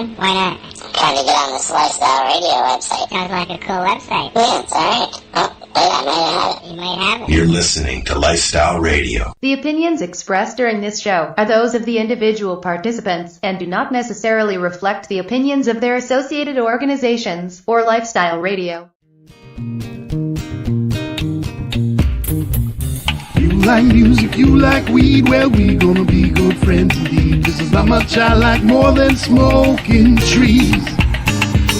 listen? Why not? Trying to get on this Lifestyle Radio website. Sounds like a cool website. Yeah, it's alright. Oh, wait, I might have it. You might have it. You're listening to Lifestyle Radio. The opinions expressed during this show are those of the individual participants and do not necessarily reflect the opinions of their associated organizations or Lifestyle Radio. You like music, you like weed, well, we gonna be good friends indeed. This is not much I like more than smoking trees.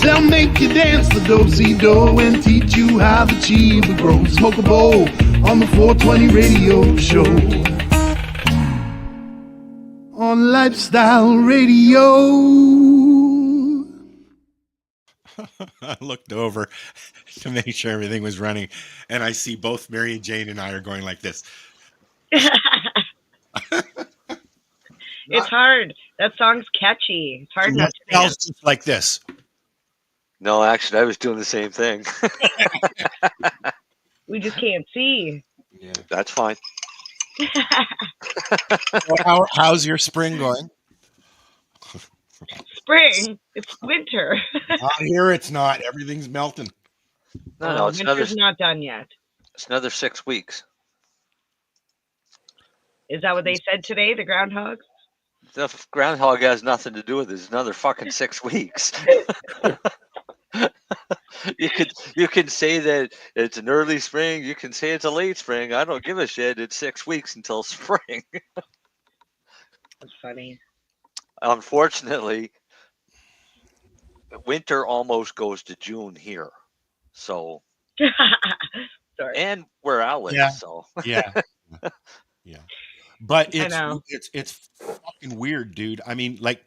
They'll make you dance the do-si-do and teach you how the chiva grows. Smoke a bowl on the 420 radio show. On Lifestyle Radio. I looked over to make sure everything was running, and I see both Mary Jane and I are going like this. It's hard. That song's catchy. It's hard not to dance. Just like this. No, actually, I was doing the same thing. We just can't see. Yeah, that's fine. How's your spring going? Spring? It's winter. Out here, it's not. Everything's melting. No, it's winter's not done yet. It's another 6 weeks. Is that what they said today, the groundhogs? The groundhog has nothing to do with it. It's another fucking 6 weeks. You can say that it's an early spring. You can say it's a late spring. I don't give a shit. It's 6 weeks until spring. That's funny. Unfortunately, winter almost goes to June here. So, sorry. And where I live. Yeah. So yeah. But it's fucking weird, dude. I mean, like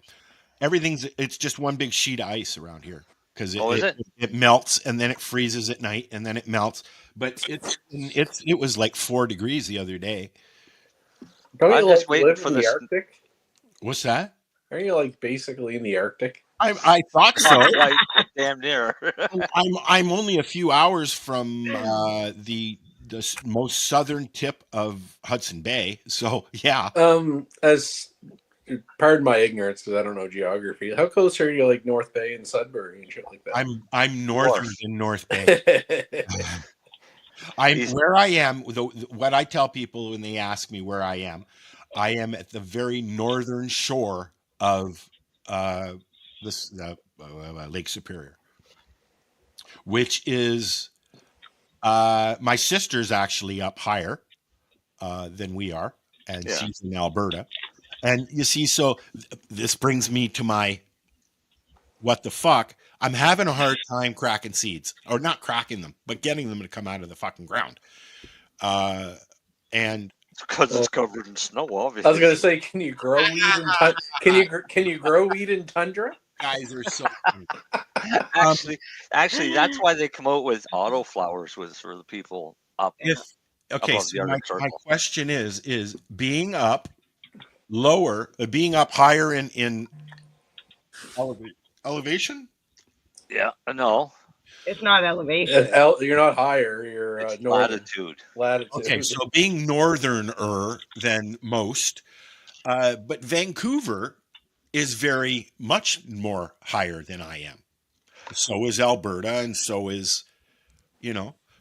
it's just one big sheet of ice around here because it melts and then it freezes at night and then it melts. But it was like 4 degrees the other day. I'm just waiting for the Arctic. What's that? Are you like basically in the Arctic? I thought so. Like, damn near. I'm only a few hours from the most southern tip of Hudson Bay, so yeah. As pardon my ignorance because I don't know geography. How close are you, like North Bay and Sudbury and shit like that? I'm northern than North Bay. Where I am. What I tell people when they ask me where I am at the very northern shore of Lake Superior, which is my sister's actually up higher than we are, and she's in Alberta. And you see, so this brings me to my what the fuck. I'm having a hard time cracking seeds, or not cracking them, but getting them to come out of the fucking ground. And because it's covered in snow, obviously. I was gonna say, can you grow weed in can you grow weed in tundra? Guys are so actually, that's why they come out with auto flowers for the people up. Okay, so my question is being up lower, being up higher in elevation? Yeah, no. It's not elevation. You're not higher. You're latitude. Okay, so being northerner than most, but Vancouver is very much more higher than I am. So is Alberta, and so is,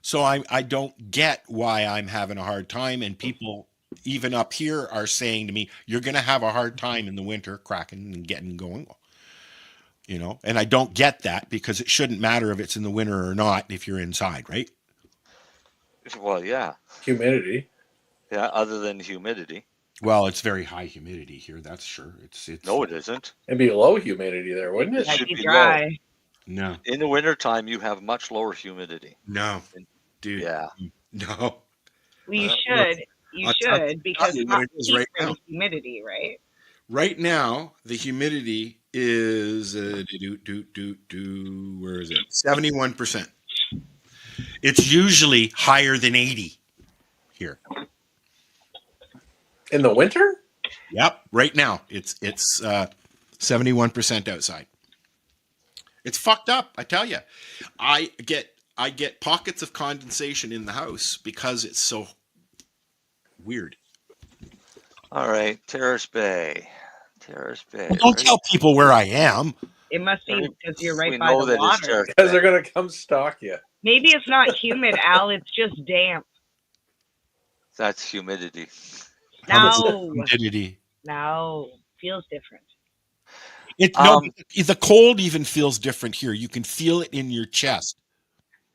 So I don't get why I'm having a hard time, and people even up here are saying to me, "You're going to have a hard time in the winter cracking and getting going." And I don't get that because it shouldn't matter if it's in the winter or not if you're inside, right? Well, yeah. Humidity. Yeah, other than humidity. Well, it's very high humidity here, that's sure. It's No, it isn't. It'd be low humidity there, wouldn't it? It should be dry. Low. No. In the wintertime, you have much lower humidity. No. Dude. Yeah. No. Well, you should. You should, because it's not right now. Humidity, right? Right now, the humidity is where is it? 71%. It's usually higher than 80 here. In the winter? Yep. Right now, it's 71% outside. It's fucked up, I tell you. I get pockets of condensation in the house because it's so weird. All right, Terrace Bay. Well, don't tell people where I am. It must be because you're right We by know the that it's water. Because they're gonna come stalk you. Maybe it's not humid, Al. It's just damp. That's humidity. How much No, humidity? no, feels different. The cold even feels different here. You can feel it in your chest.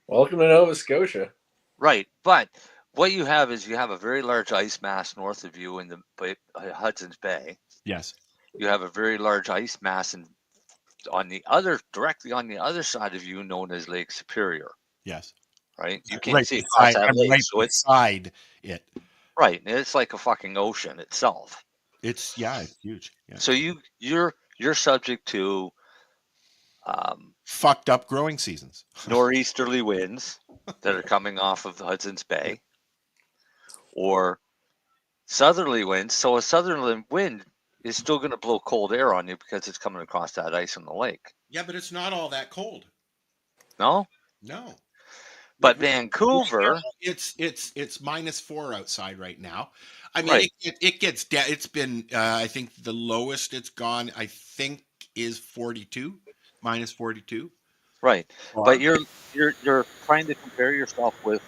Welcome to Nova Scotia. Right, but what you have is you have a very large ice mass north of you in the Hudson's Bay. Yes. You have a very large ice mass directly on the other side of you, known as Lake Superior. Yes. Right, you can't see across that lake, so it's beside it. Right, it's like a fucking ocean itself. It's huge. Yeah. So you're subject to fucked up growing seasons. nor'easterly winds that are coming off of the Hudson's Bay, or southerly winds. So a southerly wind is still going to blow cold air on you because it's coming across that ice in the lake. Yeah, but it's not all that cold. No. But Vancouver, it's -4 outside right now. I mean, right. it gets down. It's been I think the lowest it's gone, I think, is 42, -42. Right, but you're trying to compare yourself with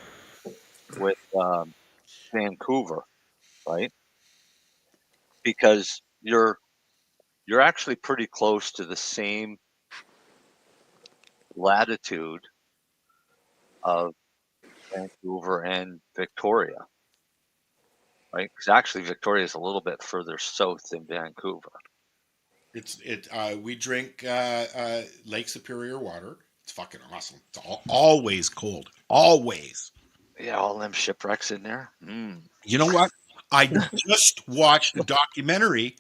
Vancouver, right? Because you're actually pretty close to the same latitude of Vancouver and Victoria, right? Because actually Victoria is a little bit further south than Vancouver. We drink Lake Superior water. It's fucking awesome. It's always cold. Always. Yeah, all them shipwrecks in there. You know what? I just watched a documentary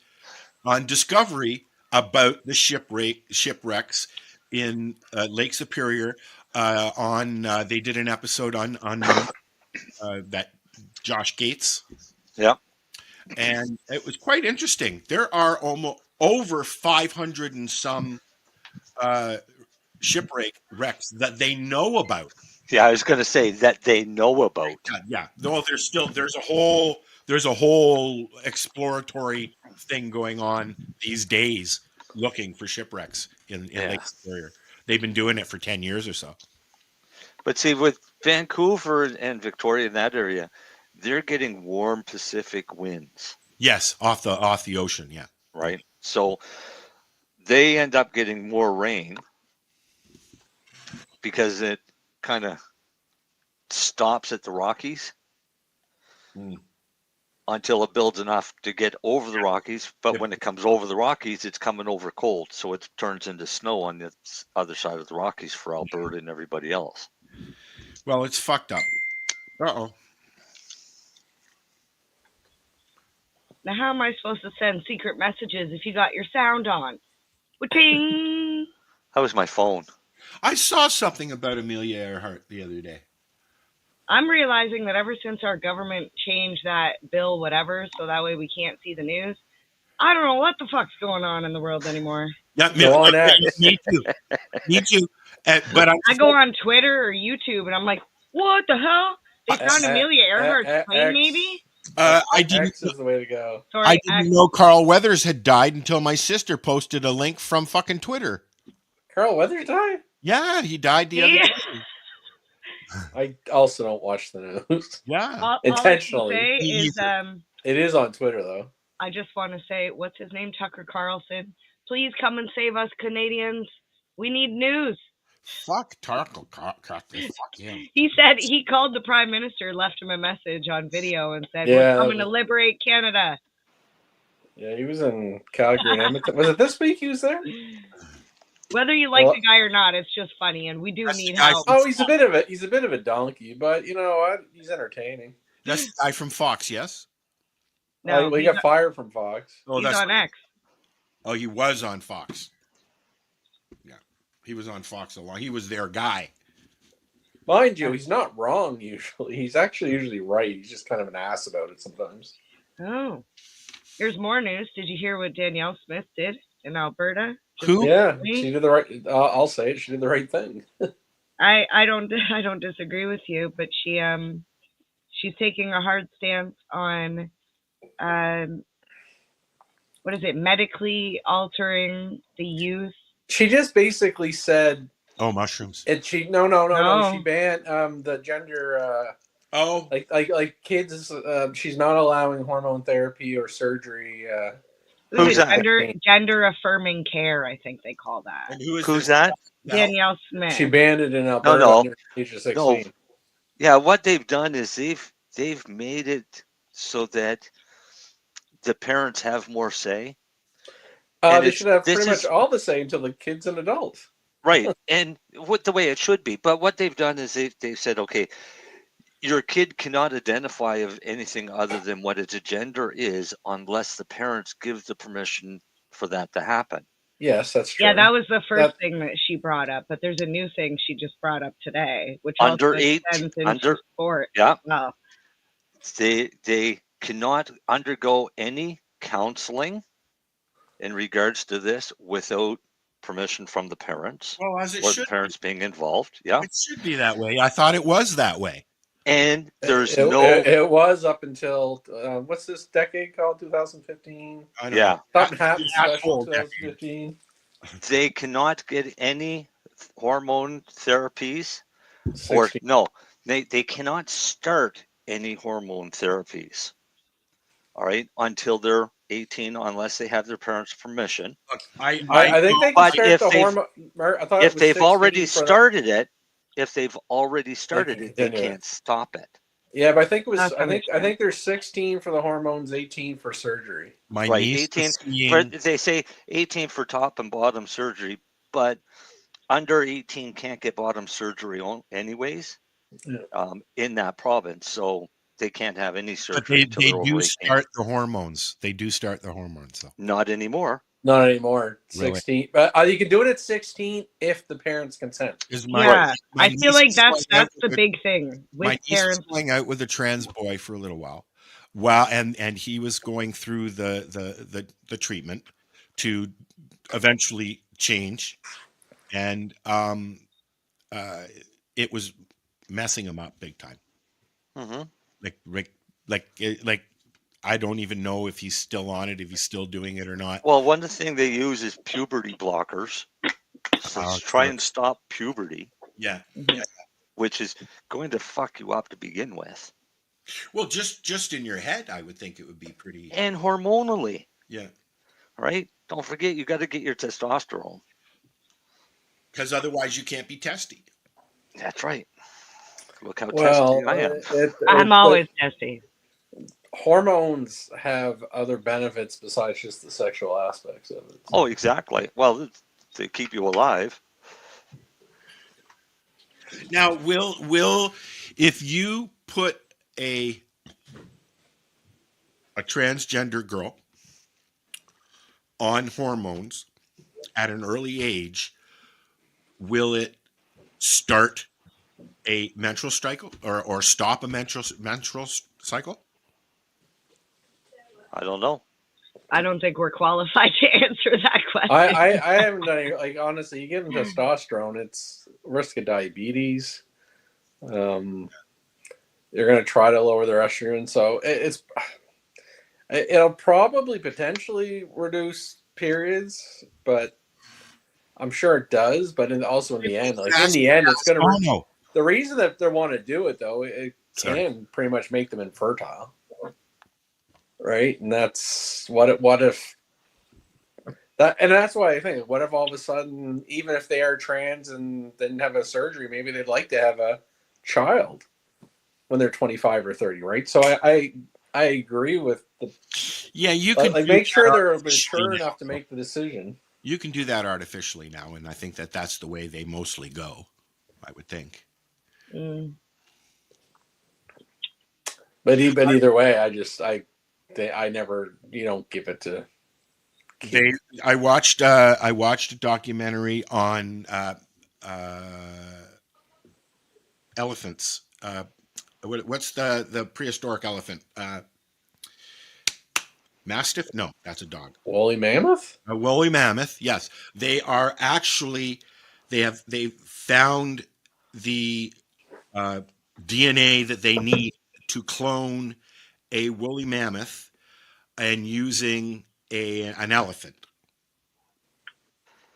on Discovery about the shipwrecks in Lake Superior. They did an episode on that Josh Gates. Yeah, and it was quite interesting. There are almost over 500 and some shipwrecks that they know about. Yeah, I was going to say that they know about. Yeah. No, there's a whole exploratory thing going on these days, looking for shipwrecks in Lake Superior. They've been doing it for 10 years or so. But see, with Vancouver and Victoria in that area, they're getting warm Pacific winds. Yes, off the ocean. Yeah. Right. So they end up getting more rain because it kind of stops at the Rockies until it builds enough to get over the Rockies. But when it comes over the Rockies, it's coming over cold. So it turns into snow on the other side of the Rockies for Alberta and everybody else. Well, it's fucked up. Uh-oh. Now, how am I supposed to send secret messages if you got your sound on? Ting! That was my phone. I saw something about Amelia Earhart the other day. I'm realizing that ever since our government changed that bill, whatever, so that way we can't see the news, I don't know what the fuck's going on in the world anymore. Yeah, me too. Me too. But I go on Twitter or YouTube and I'm like, what the hell? They found Amelia Earhart's plane, maybe? X is the way to go. Sorry, I didn't know Carl Weathers had died until my sister posted a link from fucking Twitter. Carl Weathers died? Yeah, he died the other day. I also don't watch the news. Yeah. Intentionally. All I can say is, it is on Twitter, though. I just want to say, what's his name? Tucker Carlson. Please come and save us, Canadians. We need news. Fuck Tucker Carlson. Fuck him. He said he called the Prime Minister, left him a message on video and said, Yeah, we're coming to liberate Canada. Yeah, he was in Calgary and Edmonton. Was it this week he was there? Whether you like the guy or not, it's just funny, and we do need help. Oh, he's a bit of a donkey, but you know what? He's entertaining. That's the guy from Fox, yes? No, he got fired from Fox. Oh, he's on X. Oh, he was on Fox. Yeah, he was on Fox a lot. He was their guy. Mind you, he's not wrong usually. He's actually usually right. He's just kind of an ass about it sometimes. Oh. Here's more news. Did you hear what Danielle Smith did in Alberta? Who? Yeah, she did the right. I'll say it. She did the right thing. I don't disagree with you, but she's taking a hard stance on what is it? Medically altering the youth She just basically said, Oh, mushrooms. no. She No. banned the gender. Oh, Like kids. She's not allowing hormone therapy or surgery. Who's that? Gender affirming care, I think they call that. and who's Who's that? Danielle Smith. She banned it in Alberta No. under the age of 16. No. Yeah, what they've done is they've made it so that the parents have more say. They should have pretty much all the say until the kids and adults. Right, and what the way it should be. But what they've done is they've said, okay, your kid cannot identify of anything other than what its gender is unless the parents give the permission for that to happen. Yes, that's true. Yeah, that was the first thing that she brought up, but there's a new thing she just brought up today, which also extends into sport. Yeah. Well, They cannot undergo any counseling in regards to this without permission from the parents. Well, as it or should the parents being involved. Yeah. It should be that way. I thought it was that way. And there's it was up until what's this decade called? 2015. Yeah. Something happened special 2015. They cannot get any hormone therapies, or no, they cannot start any hormone therapies. All right, until they're 18, unless they have their parents' permission. I think they can start the hormone. If they've already started it, they can't stop it. Yeah, but I think it was. I think there's 16 for the hormones, 18 for surgery. My right, niece 18. They say 18 for top and bottom surgery, but under 18 can't get bottom surgery anyways. Yeah. In that province, so they can't have any surgery. But they do start the hormones. They do start the hormones, though. Not anymore. Not anymore. Really? 16, but you can do it at 16 if the parents consent. I feel like that's the big thing with my parents. niece was going out with a trans boy for a little while. Wow, and he was going through the treatment to eventually change, and it was messing him up big time. Mm-hmm. Like I don't even know if he's still on it, if he's still doing it or not. Well, one of the things they use is puberty blockers. So try and stop puberty. Yeah. Which is going to fuck you up to begin with. Well, just in your head, I would think it would be pretty. And hormonally. Yeah. Right? Don't forget, you got to get your testosterone. Because otherwise you can't be testy. That's right. Look how testy I am. I'm always testy. Hormones have other benefits besides just the sexual aspects of it. Oh, exactly. Well, they keep you alive. Now, will if you put a transgender girl on hormones at an early age, will it start a menstrual cycle or stop a menstrual cycle? I don't know. I don't think we're qualified to answer that question. I haven't done it. Like, honestly, you give them testosterone, it's risk of diabetes. You're going to try to lower their estrogen, so it'll probably potentially reduce periods, but I'm sure it does. But also in the end, it's going to. The reason that they want to do it, though, it can pretty much make them infertile. Right, and that's what if that, and that's why I think, what if all of a sudden, even if they are trans and didn't have a surgery, maybe they'd like to have a child when they're 25 or 30, right? So I agree with the. Yeah, you can make sure they're mature enough to make the decision. You can do that artificially now, and I think that's the way they mostly go. I would think. Mm. But either way, I never, give it to. I watched a documentary on elephants. What's the prehistoric elephant? Mastiff? No, that's a dog. Woolly mammoth? A woolly mammoth. Yes, they are actually. They found the DNA that they need to clone a woolly mammoth and using an elephant.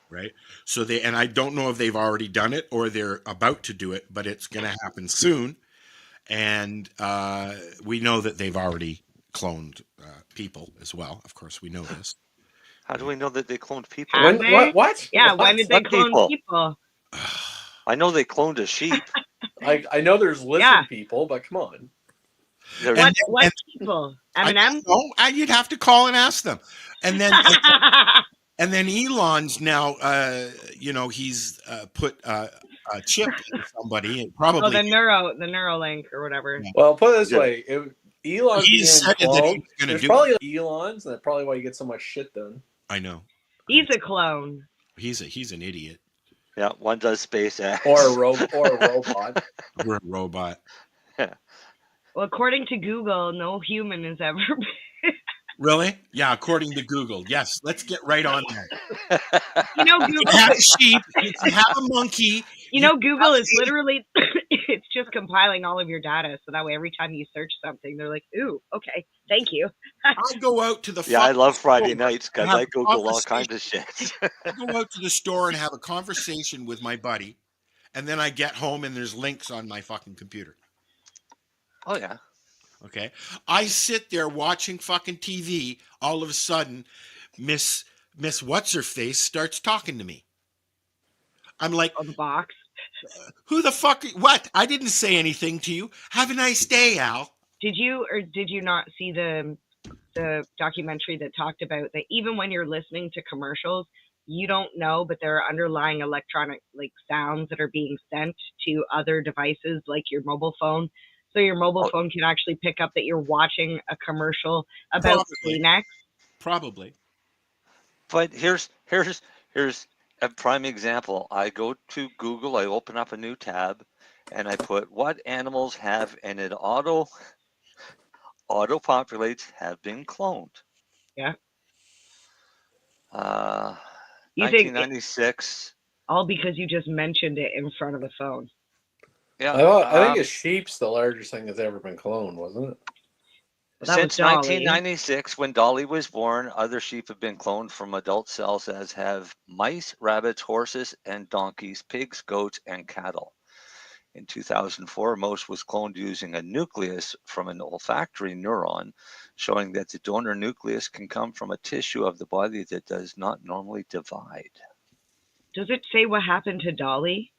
right? So and I don't know if they've already done it or they're about to do it, but it's going to happen soon. And we know that they've already cloned people as well. Of course, we know this. How do we know that they cloned people? Have they? What? Yeah, What? when did they What clone people? people? I know they cloned a sheep. I know there's lizard Yeah. people, but come on. There's- What people? I M&M? don't know. You'd have to call and ask them. And then and then Elon's now, he's put a chip in somebody, and probably. Oh, the Neuralink or whatever. Well, put it this Yeah. way: Elon's He being said that he was cloned. gonna There's do probably Elon's, and that's probably why you get so much shit done. I know. He's a clone. He's an idiot. Yeah, one does SpaceX. Or a robot. We're a robot. Well, according to Google, no human has ever been. Really? Yeah, according to Google. Yes, let's get right on that. You know, You Google. can have a sheep. You can have a monkey. You know, Google is literally, it's just compiling all of your data. So that way, every time you search something, they're like, ooh, okay, thank you. I go out to the Yeah, I love Friday store nights because and have I a Google all kinds of shit. I go out to the store and have a conversation with my buddy, and then I get home and there's links on my fucking computer. Oh, yeah. Okay. I sit there watching fucking TV. All of a sudden, Miss What's-Her-Face starts talking to me. I'm like, On the box. who the fuck? What? I didn't say anything to you. Have a nice day, Al. Did you or did you not see the documentary that talked about that even when you're listening to commercials, you don't know, but there are underlying electronic sounds that are being sent to other devices like your mobile phone. So your mobile phone can actually pick up that you're watching a commercial about Kleenex. Probably. But here's a prime example. I go to Google, I open up a new tab, and I put what animals have, and it auto populates have been cloned. Yeah. You 1996. All because you just mentioned it in front of the phone. Yeah. I think a sheep's the largest thing that's ever been cloned, wasn't it? Since 1996, when Dolly was born, other sheep have been cloned from adult cells, as have mice, rabbits, horses, and donkeys, pigs, goats, and cattle. In 2004, most was cloned using a nucleus from an olfactory neuron, showing that the donor nucleus can come from a tissue of the body that does not normally divide. Does it say what happened to Dolly?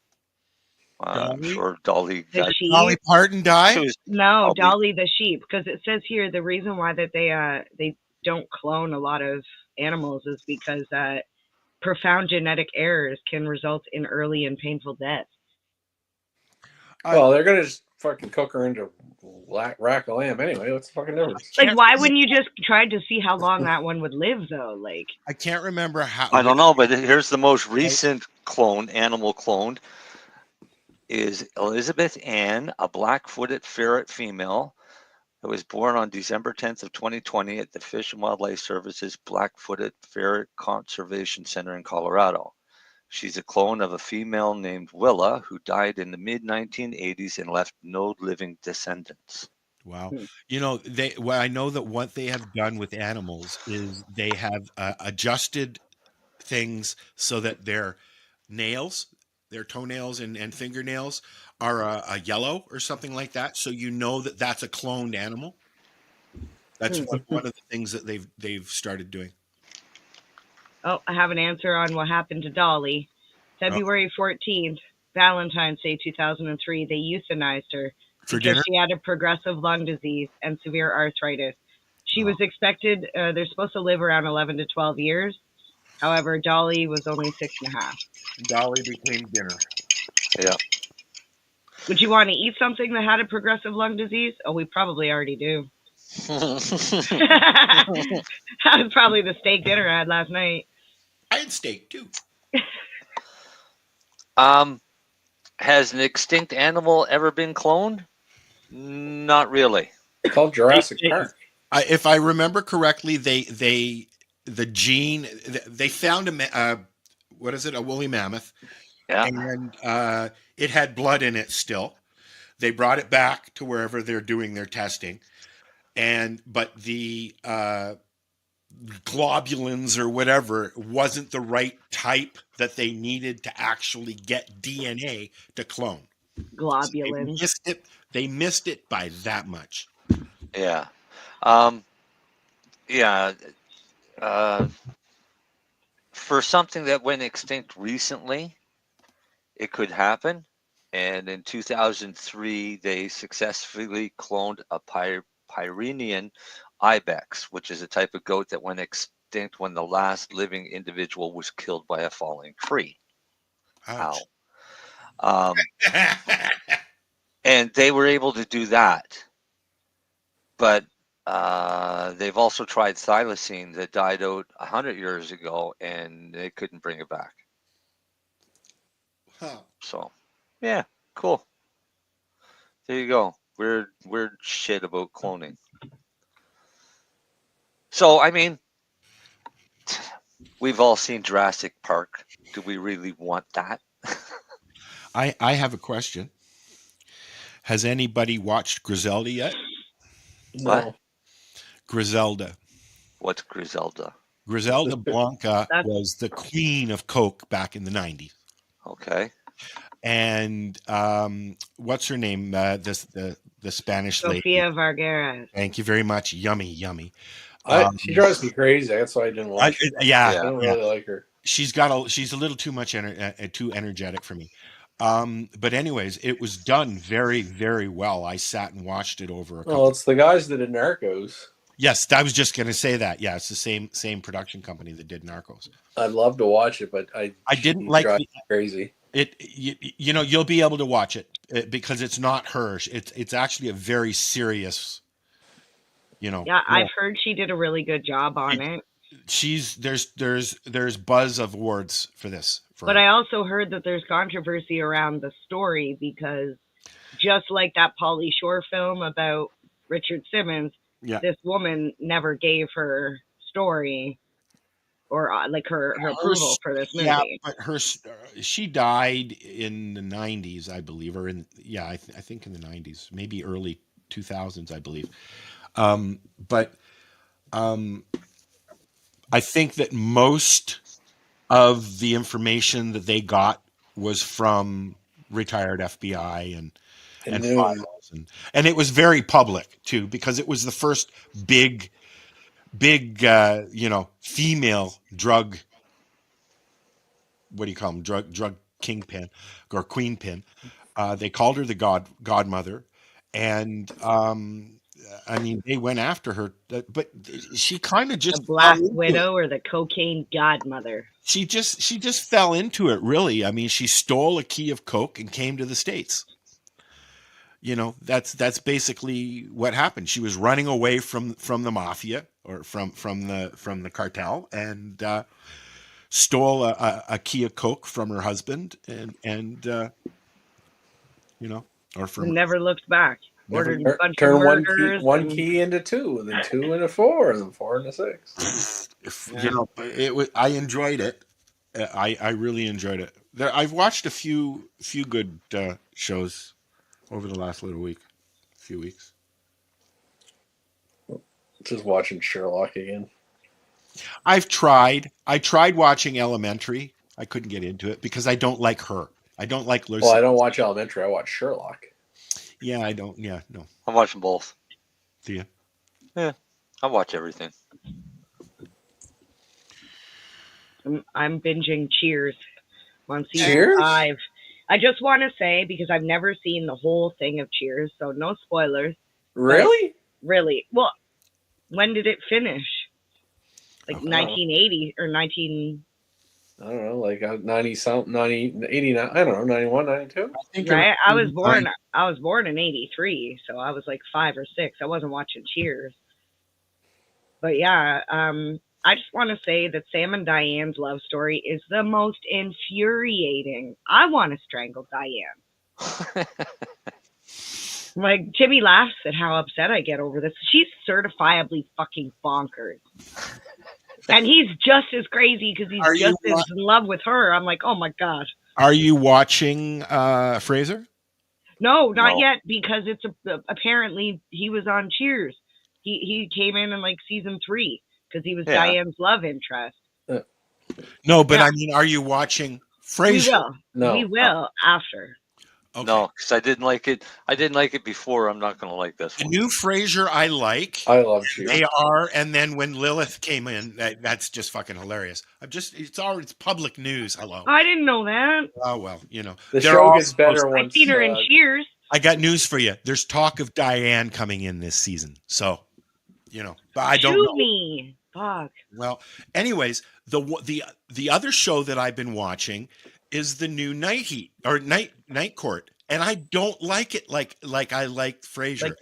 I'm sure Dolly The sheep? Dolly Parton died? No, Dolly the sheep, because it says here the reason why that they don't clone a lot of animals is because profound genetic errors can result in early and painful death. Well, they're gonna just fucking cook her into rack of lamb anyway. What's the fucking difference? Like, why wouldn't you just try to see how long that one would live, though? Like, I can't remember how. I don't know, but here's the most recent animal cloned, is Elizabeth Ann, a black-footed ferret female that was born on December 10th of 2020 at the Fish and Wildlife Service's Black-Footed Ferret Conservation Center in Colorado. She's a clone of a female named Willa who died in the mid-1980s and left no living descendants. Wow. You know, I know that what they have done with animals is they have adjusted things so that their nails, their toenails and fingernails are a yellow or something like that. So you know that that's a cloned animal. That's one of the things that they've started doing. oh, I have an answer on what happened to Dolly. February 14th, Valentine's Day 2003, they euthanized her For because dinner? she had a progressive lung disease and severe arthritis. She was expected, they're supposed to live around 11 to 12 years. However, Dolly was only 6.5. Dolly became dinner. Yeah. Would you want to eat something that had a progressive lung disease? Oh, we probably already do. That was probably the steak dinner I had last night. I had steak too. Has an extinct animal ever been cloned? Not really. It's called Jurassic Park. If I remember correctly, they found a woolly mammoth, and it had blood in it still. They brought it back to wherever they're doing their testing, but the globulins or whatever wasn't the right type that they needed to actually get DNA to clone. Globulin. They missed it by that much. Yeah. Yeah. For something that went extinct recently, it could happen. And in 2003, they successfully cloned a Pyrenean ibex, which is a type of goat that went extinct when the last living individual was killed by a falling tree. Ouch. And they were able to do that. But they've also tried thylacine that died out 100 years ago, and they couldn't bring it back. Huh. So, yeah, cool. There you go. Weird shit about cloning. So, I mean, we've all seen Jurassic Park. Do we really want that? I have a question. Has anybody watched Griselda yet? No. What? Griselda. What's Griselda? Griselda Blanca was the queen of Coke back in the 90s. Okay. And what's her name? The Spanish lady. Sofia Vergara. Thank you very much. Yummy. She drives me crazy. That's why I didn't like her. Yeah. I don't really like her. She's a little too much too energetic for me. But anyways, it was done very, very well. I sat and watched it over a couple. Oh, it's the guys that did Narcos. Yes, I was just going to say that. Yeah, it's the same production company that did Narcos. I'd love to watch it, but I didn't like crazy. You'll be able to watch it because it's not her. It's actually a very serious. Yeah, I've heard she did a really good job on it. There's buzz of awards for this. But I also heard that there's controversy around the story because just like that Pauly Shore film about Richard Simmons, this woman never gave her story or like her approval for this movie. Yeah, but she died in the 90s, I believe, or I think in the 90s, maybe early 2000s, I believe. But I think that most of the information that they got was from retired FBI and files, and it was very public too, because it was the first big female drug. What do you call them? Drug kingpin or queenpin. They called her the godmother, and I mean, they went after her, but she kind of just the Black Widow or the cocaine godmother. She just fell into it, really. I mean, she stole a key of Coke and came to the States. That's basically what happened. She was running away from the mafia or from the cartel and stole a key of Coke from her husband and or from never looked back. Ordered a bunch turn of murders one key into two, and then 2 into 4, and then 4 into 6. I enjoyed it. I really enjoyed it. I've watched a few good shows over the last few weeks. Just watching Sherlock again. I tried watching Elementary. I couldn't get into it because I don't like her. I don't like Lucy. Well, I don't watch Elementary. I watch Sherlock. Yeah, I don't. Yeah, no. I'm watching both. Do you? Yeah, I watch everything. I'm binging Cheers on season 5. I just want to say, because I've never seen the whole thing of Cheers, so no spoilers. Really? Really. Well, when did it finish? Like 1980 or 19... I don't know, like 90-something, 89, I don't know, 91, 92? Right? I was born in 83, so I was like 5 or 6. I wasn't watching Cheers. But yeah, I just want to say that Sam and Diane's love story is the most infuriating. I want to strangle Diane. Like, Timmy laughs at how upset I get over this. She's certifiably fucking bonkers. And he's just as crazy because he's just as in love with her. I'm like, oh my God. Are you watching Fraser? No, not yet, because apparently he was on Cheers. He came in like season 3 because he was Yeah. Diane's love interest. No, but Yeah. I mean, are you watching We Frasier? will. No. We will after. Okay. No, because I didn't like it. I didn't like it before. I'm not going to like this The one. new Frasier I like. I love you. They are, and then when Lilith came in, that's just fucking hilarious. It's public news. Hello. I didn't know that. Oh well, you know. The They're show all gets better supposed- I've once. seen her in Cheers. I got news for you. There's talk of Diane coming in this season, so you know. But I don't Shoot know. me. Fuck. Well, anyways, the other show that I've been watching is the new Night Court, and I don't like it like I like Frasier.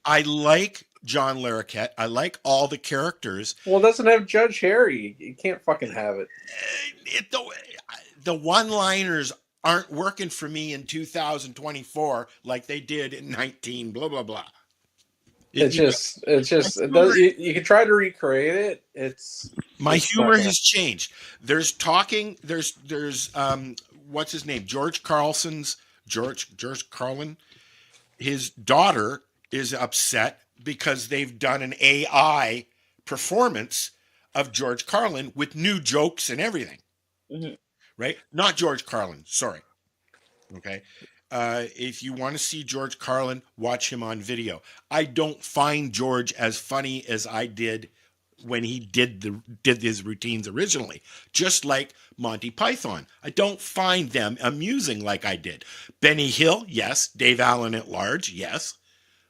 I like John Larroquette. I like all the characters. Well, it doesn't have Judge Harry. You can't fucking have it. The one-liners aren't working for me in 2024 like they did in 19 blah blah blah. It does. You can try to recreate it. My it's humor not gonna- has changed. There's what's his name? George Carlin. His daughter is upset because they've done an AI performance of George Carlin with new jokes and everything. Mhm. Right? Not George Carlin. Sorry. Okay. If you want to see George Carlin, watch him on video. I don't find George as funny as I did when he did his routines originally. Just like Monty Python, I don't find them amusing like I did. Benny Hill, yes. Dave Allen at Large, yes.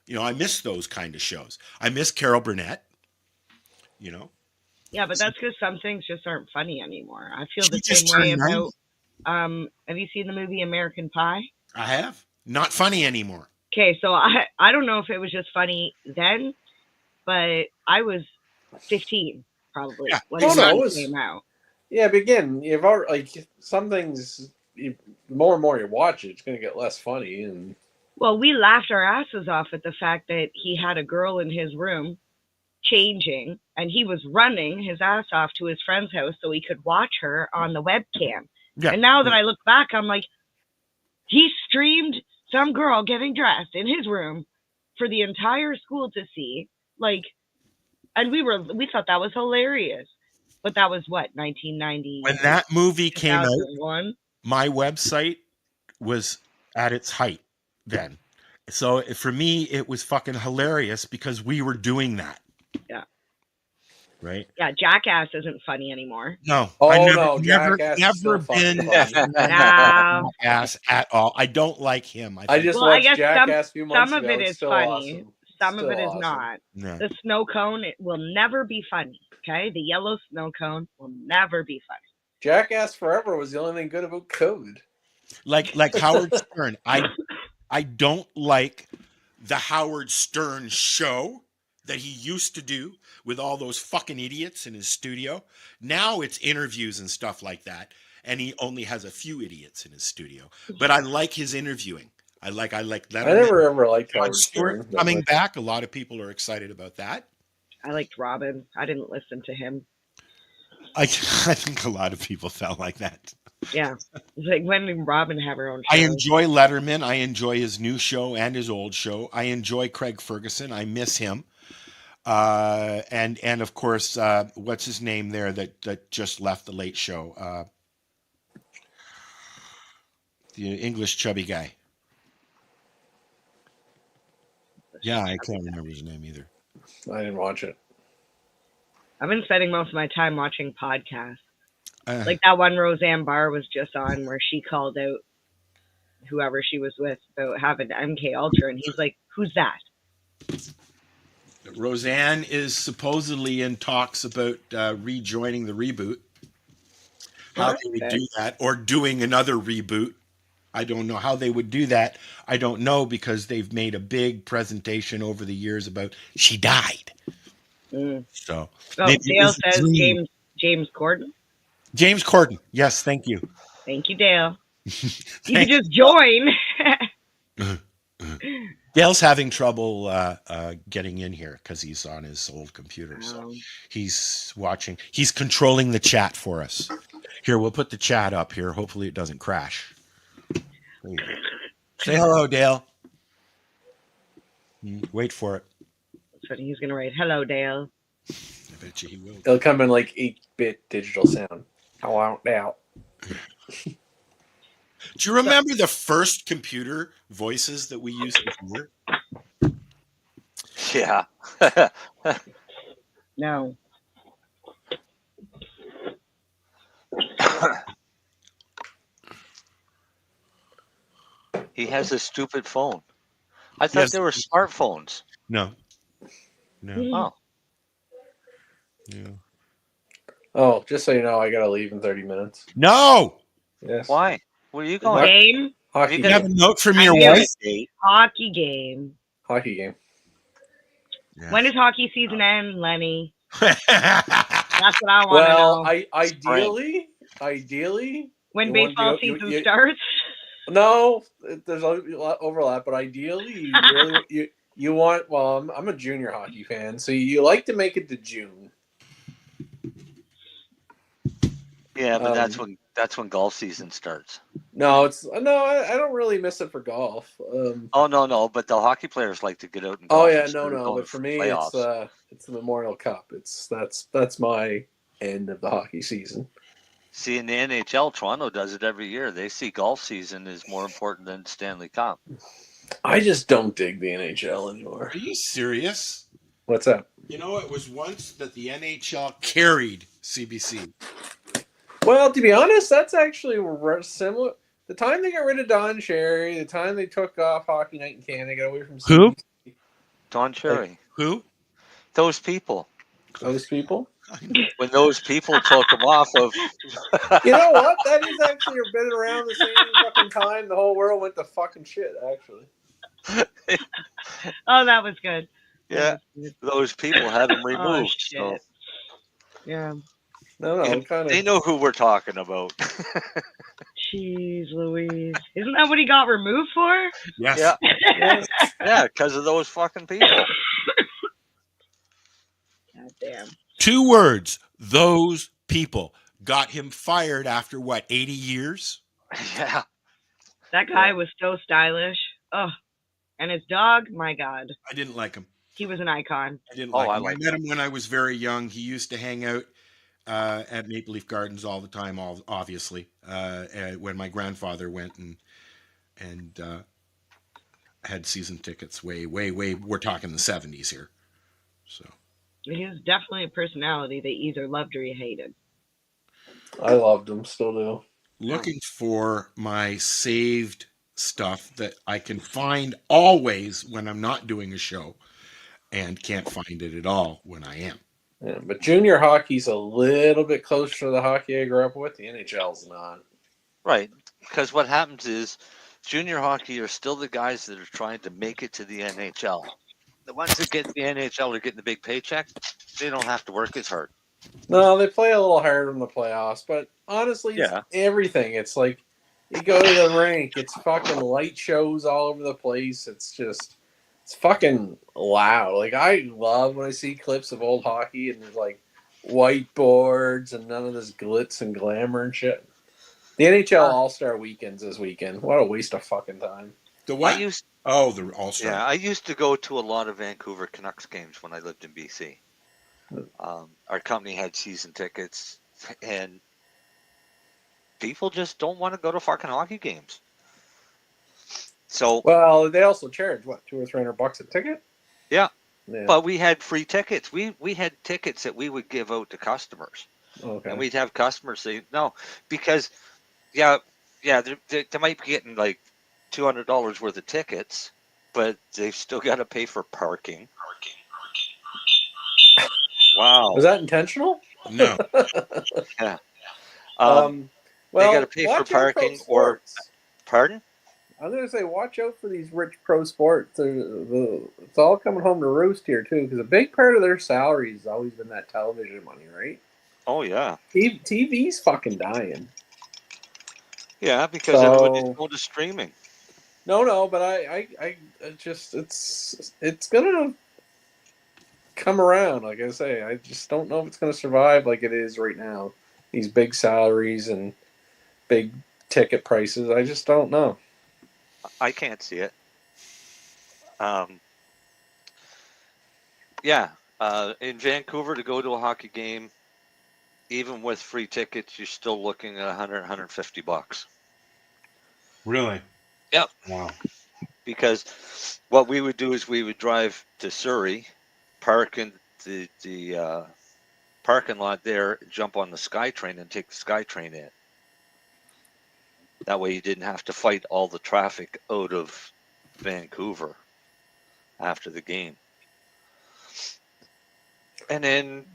You know, I miss those kind of shows. I miss Carol Burnett. You know. Yeah, but that's because some things just aren't funny anymore. I feel the She just same way turned about. Have you seen the movie American Pie? I have. Not funny anymore. Okay, so I don't know if it was just funny then, but I was 15 probably when it came out. Yeah, but again, you've already like some things. The more and more you watch it, it's going to get less funny. And Well, we laughed our asses off at the fact that he had a girl in his room changing, and he was running his ass off to his friend's house so he could watch her on the webcam. Yeah. And now that I look back, I'm like, he streamed some girl getting dressed in his room for the entire school to see. Like, and we thought that was hilarious. But that was what, 1990? When that movie came out, 2001? my website was at its height then. So for me, it was fucking hilarious because we were doing that. Yeah. Right? Yeah, Jackass isn't funny anymore. No. Oh, I no, never Jackass is never so been fucking funny. No. Jackass at all. I don't like him. I just Well, I watched guess Jackass a few months some of ago. it It's is still funny. awesome. Some of Still it is awesome. not. No. The snow cone, it will never be funny. Okay? The yellow snow cone will never be funny. Jackass Forever was the only thing good about COVID. Like Howard Stern. I don't like the Howard Stern show that he used to do with all those fucking idiots in his studio. Now it's interviews and stuff like that, and he only has a few idiots in his studio. But I like his interviewing. I like that. I never ever liked Jon Howard Stewart Stern. coming back. A lot of people are excited about that. I liked Robin. I didn't listen to him. I think a lot of people felt like that. Yeah. It's like, when did Robin have her own show? I enjoy Letterman. I enjoy his new show and his old show. I enjoy Craig Ferguson. I miss him. And of course, what's his name there that just left the Late Show? The English chubby guy. Yeah, I can't remember his name either. I didn't watch it. I've been spending most of my time watching podcasts. Like that one Roseanne Barr was just on where she called out whoever she was with about having MK Ultra, and he's like, "Who's that?" Roseanne is supposedly in talks about rejoining the reboot. How they would do that, or doing another reboot. I don't know how they would do that. I don't know, because they've made a big presentation over the years about she died. So Dale says James Corden. James Corden. Yes, thank you. Thank you, Dale. You can just join. Dale's having trouble getting in here because he's on his old computer. So he's watching. He's controlling the chat for us. Here, we'll put the chat up here. Hopefully it doesn't crash. Say hello, Dale. Wait for it. So he's going to write, "Hello, Dale." I bet you he will. It'll come in like 8-bit digital sound. I won't doubt. Do you remember the first computer voices that we used before? Yeah. No. He has a stupid phone. I thought Yes. they were smartphones. No. No. Oh, Yeah. Oh, just so you know, I gotta leave in 30 minutes. No. Yes. why? Where are you going? Game? Hockey You You gotta- have a note from I your knew wife? it. Hockey game. Hockey game. Yeah. When does hockey season end, Lenny? That's what I want to Well, know. ideally, When you want baseball to- you- season you- starts? no, there's a lot overlap, but ideally, you really you want. Well, I'm a junior hockey fan, so you like to make it to June. Yeah, but Um, that's when golf season starts. No, I don't really miss it for golf. Oh no, but the hockey players like to get out and Oh golf yeah, instead of no, going but for me, playoffs. it's the Memorial Cup. That's my end of the hockey season. See, in the NHL, Toronto does it every year. They see golf season is more important than Stanley Cup. I just don't dig the NHL anymore. Are you serious? What's up? You know, it was once that the NHL carried CBC. Well, to be honest, that's actually similar. The time they got rid of Don Cherry, the time they took off Hockey Night in Canada, got away from Who? CBC. Don Cherry. Who? Those people. Those people. When those people took them off of... You know what? That is actually been around the same fucking time the whole world went to fucking shit, actually. Oh, that was good. Yeah, those people had them Oh, removed. shit. So Yeah. No, Yeah, kind they of. know who we're talking about. Jeez Louise. Isn't that what he got removed for? Yes. Yeah, yeah, because of those fucking people. God damn. 2 words. Those people got him fired after what, 80 years? Yeah. That guy was so stylish. Oh, and his dog, my God. I didn't like him. He was an icon. I didn't Oh, like I him. like I met him when I was very young. He used to hang out at Maple Leaf Gardens all the time, obviously, when my grandfather went and had season tickets way, we're talking the 70s here. So He was definitely a personality they either loved or you hated. I loved him, still do. looking for my saved stuff that I can find always when I'm not doing a show and can't find it at all when I am. Yeah, but junior hockey's a little bit closer to the hockey I grew up with. The NHL's not. Right. Because what happens is junior hockey are still the guys that are trying to make it to the NHL. The ones that get the NHL are getting the big paycheck. They don't have to work as hard. No, they play a little harder in the playoffs, but honestly, it's everything. It's like you go to the rink, it's fucking light shows all over the place. It's fucking loud. Like, I love when I see clips of old hockey and there's like whiteboards and none of this glitz and glamour and shit. The NHL All-Star Weekends this weekend. What a waste of fucking time. The what? The All-Star. Yeah, I used to go to a lot of Vancouver Canucks games when I lived in BC. Our company had season tickets, and people just don't want to go to fucking hockey games. So, well, they also charge what, $200 or $300 a ticket? Yeah, but we had free tickets. We had tickets that we would give out to customers, and we'd have customers say no because, they might be getting like $200 worth of tickets, but they've still got to pay for parking. Wow. Was that intentional? No. Yeah. Well, they got to pay for parking or... Pardon? I was going to say, watch out for these rich pro sports. It's all coming home to roost here, too, because a big part of their salary has always been that television money, right? Oh, yeah. TV's fucking dying. Yeah, because everybody's going to streaming. No, but I just, it's going to come around, like I say. I just don't know if it's going to survive like it is right now. These big salaries and big ticket prices, I just don't know. I can't see it. In Vancouver, to go to a hockey game, even with free tickets, you're still looking at $100-$150. Really? Yep. Wow. Because what we would do is we would drive to Surrey, park in the parking lot there, jump on the SkyTrain and take the SkyTrain in. That way you didn't have to fight all the traffic out of Vancouver after the game. And then,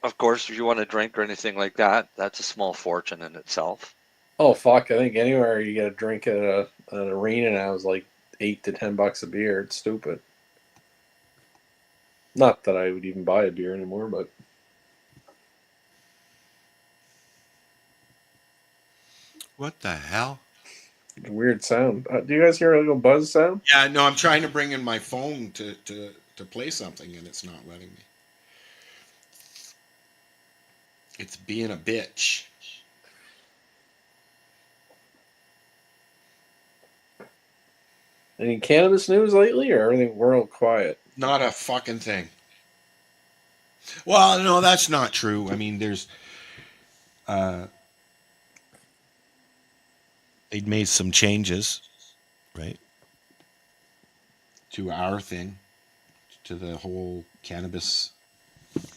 of course, if you want to drink or anything like that, that's a small fortune in itself. Oh fuck! I think anywhere you get a drink at an arena now is like $8 to $10 a beer. It's stupid. Not that I would even buy a beer anymore, but What the hell? weird sound. Do you guys hear a little buzz sound? Yeah, no, I'm trying to bring in my phone to play something, and it's not letting me. It's being a bitch. Any cannabis news lately, or everything world quiet? Not a fucking thing. Well, no, that's not true. I mean, there's they'd made some changes, right, to our thing, to the whole cannabis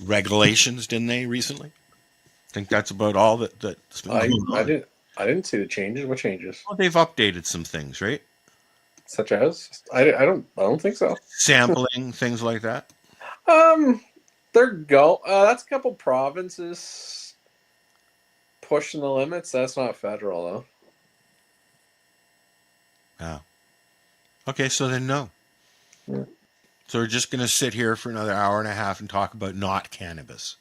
regulations, didn't they recently? I think that's about all that's been going on. I didn't see the changes. What changes? Well, they've updated some things, right? Such as I don't think so. Sampling, things like that. That's a couple provinces pushing the limits. That's not federal though. Oh. Okay, so then no. Yeah. So we're just going to sit here for another hour and a half and talk about not cannabis.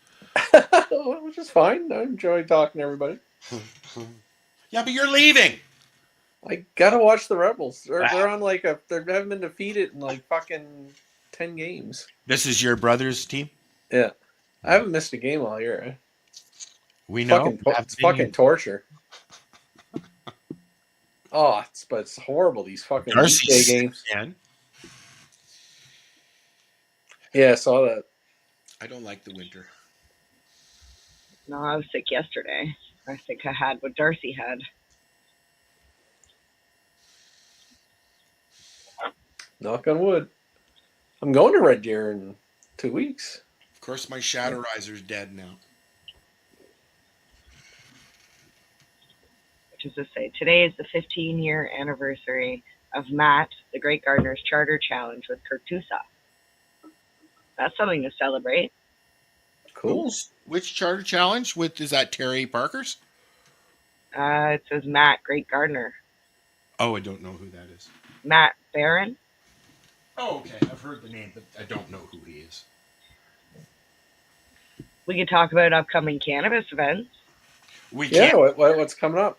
Which is fine. I enjoy talking to everybody. Yeah, but you're leaving. I gotta watch the Rebels. They're on they haven't been defeated in like fucking 10 games. This is your brother's team? Yeah. I haven't missed a game all year. We know. It's fucking torture. Oh, it's horrible, these fucking Darcy's games. again. Yeah, I saw that. I don't like the winter. No, I was sick yesterday. I think I had what Darcy had. Knock on wood. I'm going to Red Deer in 2 weeks. Of course, my Shatterizer's dead now. Which is to say, today is the 15-year anniversary of Matt, the Great Gardener's Charter Challenge with Kurtusa. That's something to celebrate. Cool. Which charter challenge? Is that Terry Parker's? It says Matt, Great Gardener. Oh, I don't know who that is. Matt Barron. Oh, okay. I've heard the name, but I don't know who he is. We could talk about upcoming cannabis events. Yeah, what's coming up?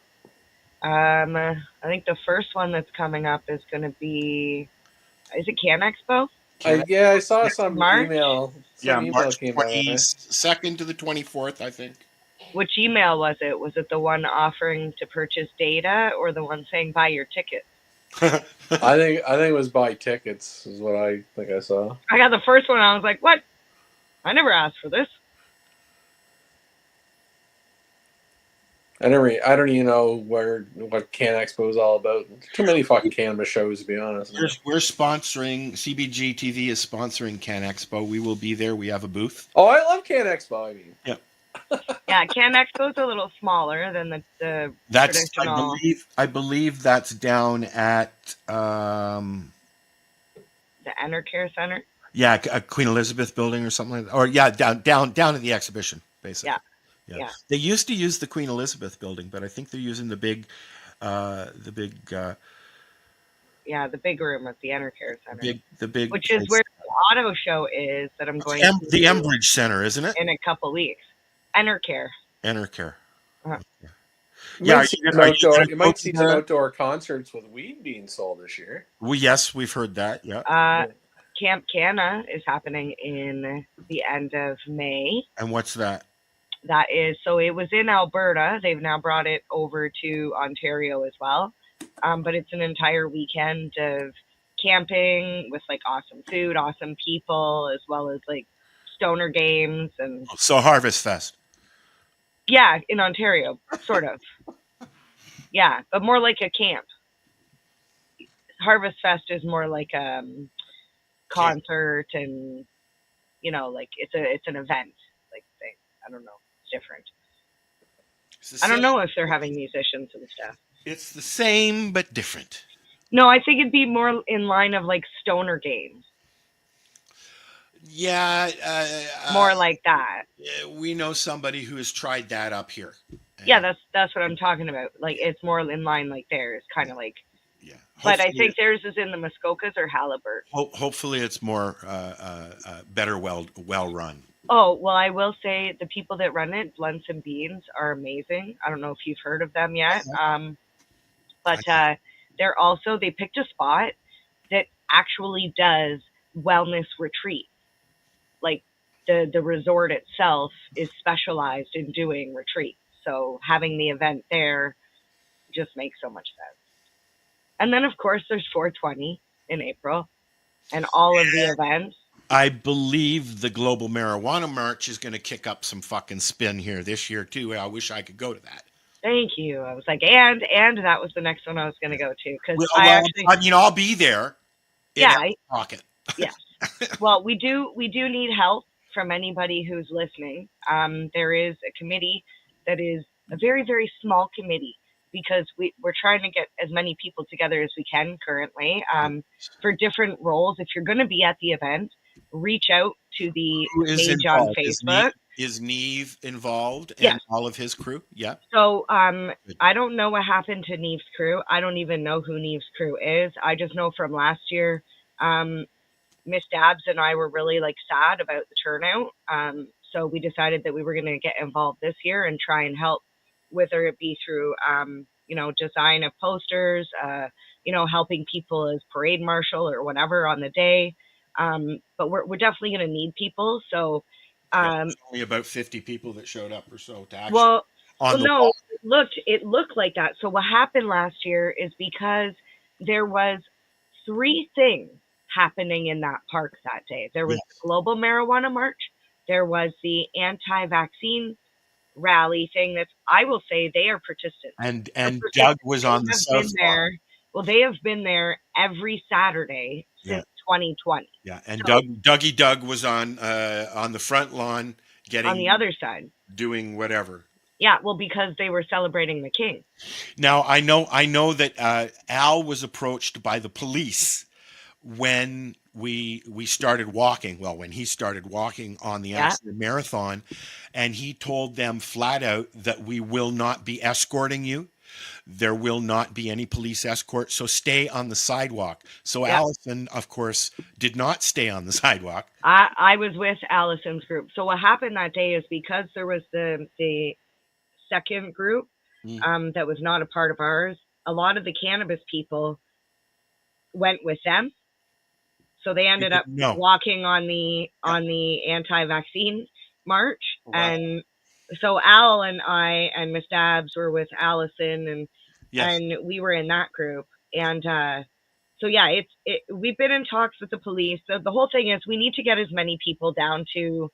I think the first one that's coming up is going to be, is it Can Expo? I saw some March? email. March 22nd to the 24th, I think. Which email was it? Was it the one offering to purchase data or the one saying buy your ticket? I think it was buy tickets is what I think I saw. I got the first one. I was like, what? I never asked for this. I don't even know what Can Expo is all about. Too many fucking cannabis shows, to be honest. We're sponsoring, CBG TV is sponsoring Can Expo. We will be there. We have a booth. Oh, I love Can Expo. I mean, yeah. Yeah, Can Expo is a little smaller than the traditional. I believe that's down at the Enercare Center. Yeah, Queen Elizabeth building or something like that. Or yeah, down in the exhibition, basically. Yeah. They used to use the Queen Elizabeth building, but I think they're using the big the big room at the Enercare Center. The big which is where the auto show is that I'm going to the Embridge Center, isn't it? In a couple weeks. Enercare. Uh-huh. Yeah, you might see some outdoor concerts with weed being sold this year. Well, yes, we've heard that. Yeah. Camp Canna is happening in the end of May. And what's that? That is, so it was in Alberta. They've now brought it over to Ontario as well. But it's an entire weekend of camping with like awesome food, awesome people, as well as like stoner games and So Harvest Fest. yeah, in Ontario, sort of. Yeah, but more like a camp. Harvest Fest is more like concert and like it's an event like thing. I don't know. It's different. I don't know if they're having musicians and stuff. It's the same but different. No, I think it'd be more in line of like stoner games. Yeah. More like that. We know somebody who has tried that up here. Yeah, that's what I'm talking about. Like it's more in line like theirs, kind of like. Yeah. But I think theirs is in the Muskokas or Halibut. Hopefully it's more better well run. Oh, well, I will say the people that run it, Blunts and Beans, are amazing. I don't know if you've heard of them yet. But they picked a spot that actually does wellness retreats. Like the resort itself is specialized in doing retreats. So having the event there just makes so much sense. And then, of course, there's 420 in April and all of the events. I believe the Global Marijuana March is going to kick up some fucking spin here this year, too. I wish I could go to that. Thank you. I was like, and that was the next one I was going to go to. Because I'll be there. Yeah. Pocket. Yes. Well, we do need help from anybody who's listening. There is a committee that is a very, very small committee, because we're trying to get as many people together as we can currently for different roles. If you're going to be at the event, reach out to the page on Facebook. Is Neve involved and yes. all of his crew? Yeah. So I don't know what happened to Neve's crew. I don't even know who Neve's crew is. I just know from last year, Miss Dabbs and I were really like sad about the turnout. So we decided that we were going to get involved this year and try and help, whether it be through, design of posters, helping people as parade marshal or whatever on the day. But we're definitely going to need people. So only about 50 people that showed up or so to actually. It looked like that. So what happened last year is because there was 3 things happening in that park that day. There was the Global Marijuana March. There was the anti-vaccine rally thing that I will say they are participants. And Doug was on the south there. Well, they have been there every Saturday since 2020. Yeah, and so, Doug was on the front lawn getting on the other side doing whatever. Yeah, well, because they were celebrating the king. Now I know that Al was approached by the police when we started walking. Well, when he started walking on the Amsterdam Marathon, and he told them flat out that we will not be escorting you. There will not be any police escort, so stay on the sidewalk. So Allison, of course, did not stay on the sidewalk. I was with Allison's group. So what happened that day is because there was the second group that was not a part of ours, a lot of the cannabis people went with them. So they ended up walking on the anti-vaccine march. Wow. And so Al and I and Miss Dabbs were with Allison and we were in that group. And we've been in talks with the police. So the whole thing is we need to get as many people down to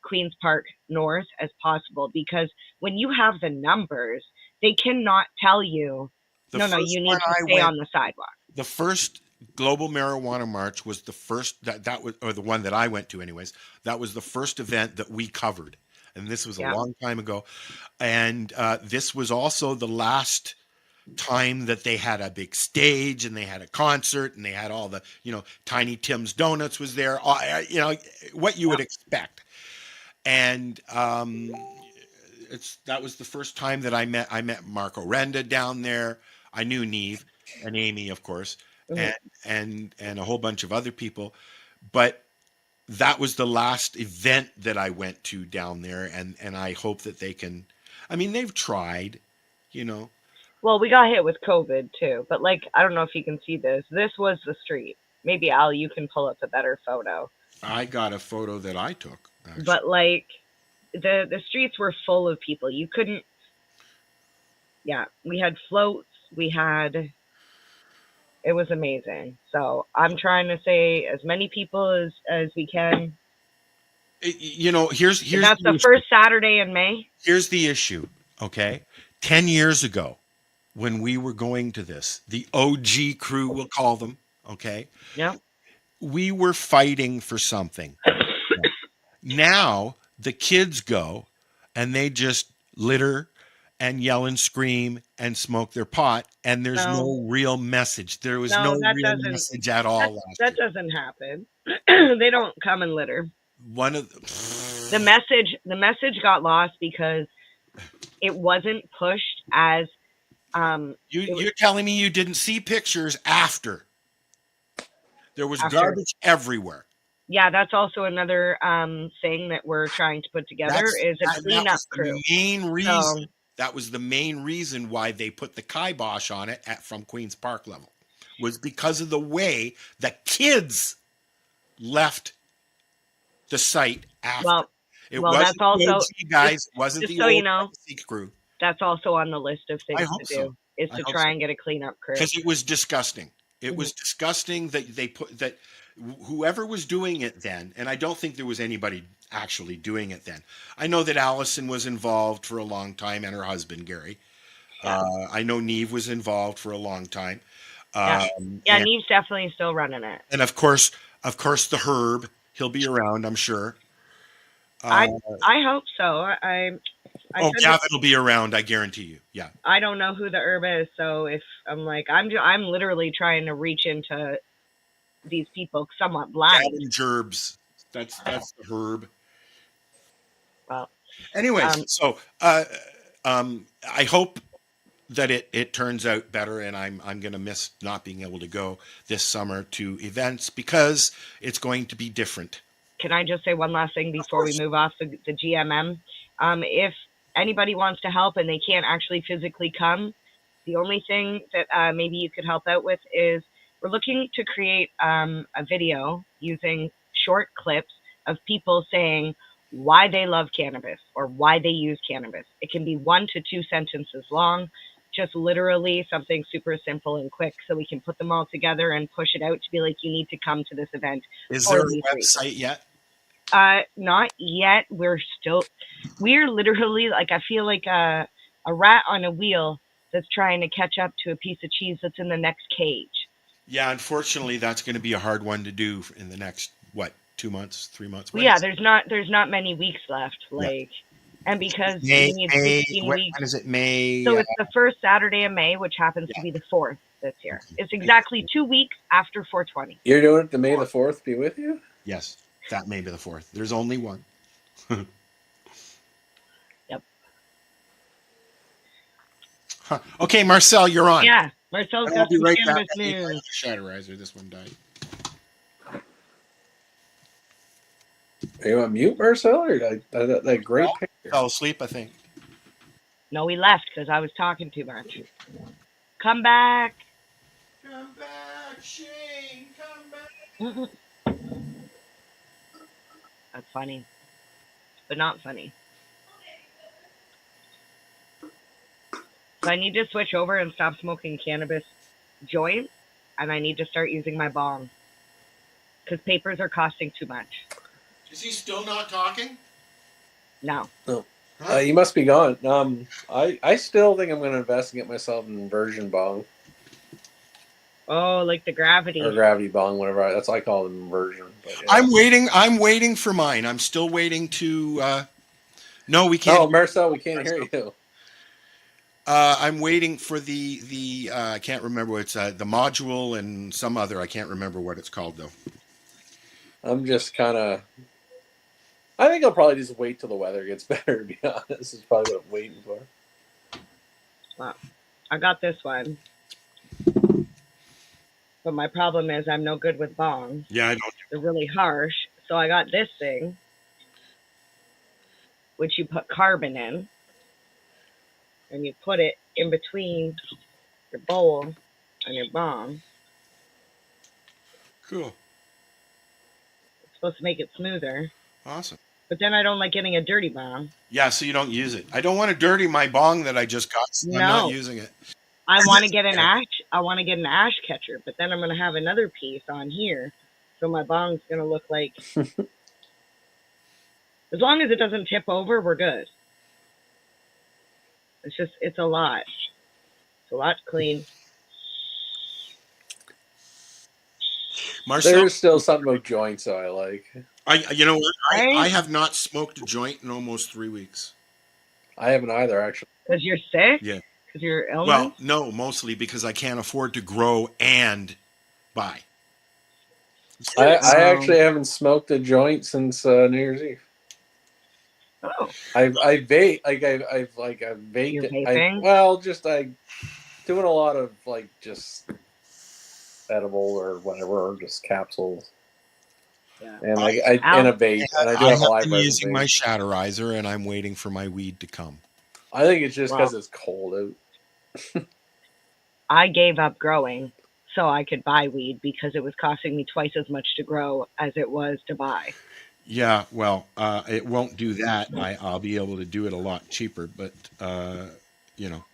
Queen's Park North as possible, because when you have the numbers, they cannot tell you, you need to stay on the sidewalk. The first Global Marijuana March was the first that was, or the one that I went to anyways, that was the first event that we covered. And this was a long time ago. And this was also the last time that they had a big stage and they had a concert and they had all the, Tiny Tim's Donuts was there, what you would expect. And that was the first time that I met Marco Renda down there. I knew Neve and Amy, of course, and a whole bunch of other people. But that was the last event that I went to down there, and I hope that they can. I mean, they've tried, Well, we got hit with COVID too, but I don't know if you can see this. This was the street. Maybe Al, you can pull up a better photo. I got a photo that I took. Actually. But the streets were full of people. You couldn't. Yeah, we had floats. We had It was amazing. So I'm trying to say as many people as we can. Here's That's the first Saturday in May. Here's the issue. Okay, 10 years ago, when we were going to this, the OG crew, we'll call them. Okay, Yeah. we were fighting for something. Now the kids go and they just litter and yell and scream and smoke their pot, and there's no real message. There was no real message at all. That doesn't happen. They don't come and litter. One of the message got lost because it wasn't pushed as. You're telling me you didn't see pictures after? There was garbage everywhere. Yeah, that's also another thing that we're trying to put together is a cleanup crew. That was the main reason why they put the kibosh on it from Queen's Park level, was because of the way the kids left the site after. It wasn't that's also the guys. It wasn't the old crew. That's also on the list of things to do. Is to try and get a cleanup crew. Because it was disgusting. It was disgusting that they put that. Whoever was doing it then, and I don't think there was anybody actually doing it then. I know that Allison was involved for a long time, and her husband Gary. Yeah. I know Neve was involved for a long time. Neve's definitely still running it. And of course, the Herb, he'll be around, I'm sure. I hope so. Gavin will be around, I guarantee you. Yeah. I don't know who the Herb is, so if I'm literally trying to reach into these people somewhat blind. Gavin Gerbs. That's the Herb. Well, anyways, so I hope that it turns out better, and I'm going to miss not being able to go this summer to events because it's going to be different. Can I just say one last thing before we move off the GMM? If anybody wants to help and they can't actually physically come, the only thing that maybe you could help out with is we're looking to create a video using short clips of people saying why they love cannabis or why they use cannabis. It can be 1 to 2 sentences long, just literally something super simple and quick so we can put them all together and push it out to be like, you need to come to this event. Is there a website yet? Not yet. We're literally I feel like a rat on a wheel that's trying to catch up to a piece of cheese that's in the next cage. Yeah, unfortunately, that's going to be a hard one to do in the next 2 months, 3 months. Well, yeah, there's not many weeks left. And because we need 15 weeks. When is it? May. So it's the first Saturday of May, which happens to be the 4th this year. It's exactly 2 weeks after 420. You're doing it the May the 4th be with you? Yes, that May be the 4th. There's only one. Yep. Huh. Okay, Marcel, you're on. Yeah, Marcel's got some cannabis news. Shatterizer, this one died. Are you on mute, Marcel? Or that great picture? Fell asleep, I think. No, he left because I was talking too much. Come back. Come back, Shane. Come back. That's funny, but not funny. So I need to switch over and stop smoking cannabis joints, and I need to start using my bong because papers are costing too much. Is he still not talking? No. No. You must be gone. I still think I'm going to invest and get myself an inversion bong. Oh, like the gravity. Or gravity bong, whatever. That's what I call it, inversion. But, yeah. I'm waiting for mine. I'm still waiting to... No, we can't. Oh, Marcel, we can't hear you. I'm waiting for the I can't remember what it's the module and some other. I can't remember what it's called though. I'm just kind of. I think I'll probably just wait till the weather gets better. To be honest, this is probably what I'm waiting for. Well, I got this one, but my problem is I'm no good with bongs. Yeah, I don't. They're really harsh, so I got this thing, which you put carbon in. And you put it in between your bowl and your bong. Cool. It's supposed to make it smoother. Awesome. But then I don't like getting a dirty bong. Yeah, so you don't use it. I don't want to dirty my bong that I just got, so I'm not using it. I want to get an I want to get an ash catcher, but then I'm going to have another piece on here. So my bong's going to look like, as long as it doesn't tip over, we're good. It's a lot. It's a lot to clean. Marcel, There's still something about joints I like. you know what? Right? I have not smoked a joint in almost 3 weeks. I haven't either, actually. Because you're sick? Yeah. Because you're illness? Well, no, mostly because I can't afford to grow and buy. I actually haven't smoked a joint since New Year's Eve. Oh. I vape I've vaped You're it. vaping? Doing a lot of just edible or whatever, or just capsules. Yeah. And I in a vape, and I do have a I've been live using my vape. Shatterizer, and I'm waiting for my weed to come. I think it's just because it's cold out. I gave up growing so I could buy weed because it was costing me twice as much to grow as it was to buy. Yeah, well, it won't do that. I'll be able to do it a lot cheaper, but you know.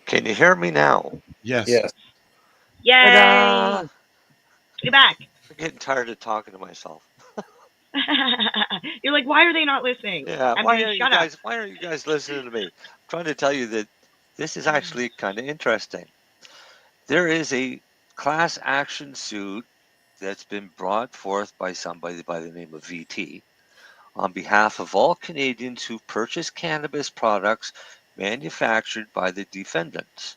Can you hear me now? Yes. Yes. Yay! Ta-da! Get back. I'm getting tired of talking to myself. You're like, why are they not listening? Yeah, Why aren't you guys listening to me? I'm trying to tell you that this is actually kind of interesting. There is a class action suit that's been brought forth by somebody by the name of VT on behalf of all Canadians who purchase cannabis products manufactured by the defendants.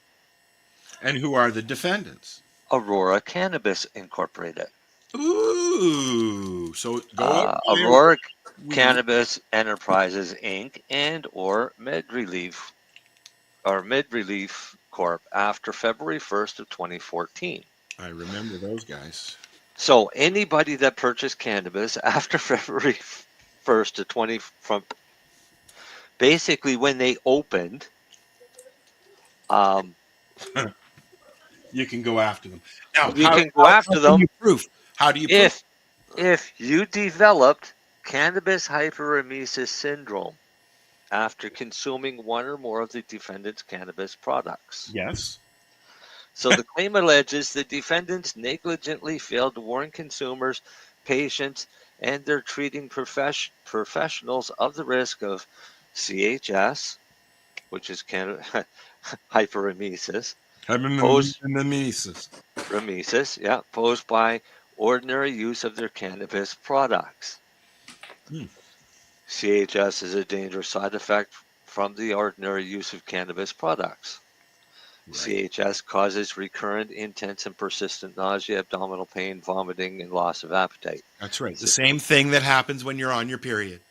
And who are the defendants? Aurora Cannabis Incorporated. Ooh, so go Aurora Cannabis Enterprises Inc. and or MedRelief Corp. After February 1st of 2014. I remember those guys. So anybody that purchased cannabis after February 1st of from basically when they opened, you can go after them. Now, you can go after them. How do you prove? If you developed cannabis hyperemesis syndrome after consuming one or more of the defendant's cannabis products. Yes. So the claim alleges the defendants negligently failed to warn consumers, patients, and their treating professionals of the risk of CHS, which is hyperemesis, posed by ordinary use of their cannabis products. CHS is a dangerous side effect from the ordinary use of cannabis products. Right. CHS causes recurrent, intense, and persistent nausea, abdominal pain, vomiting, and loss of appetite. That's right. The same thing that happens when you're on your period.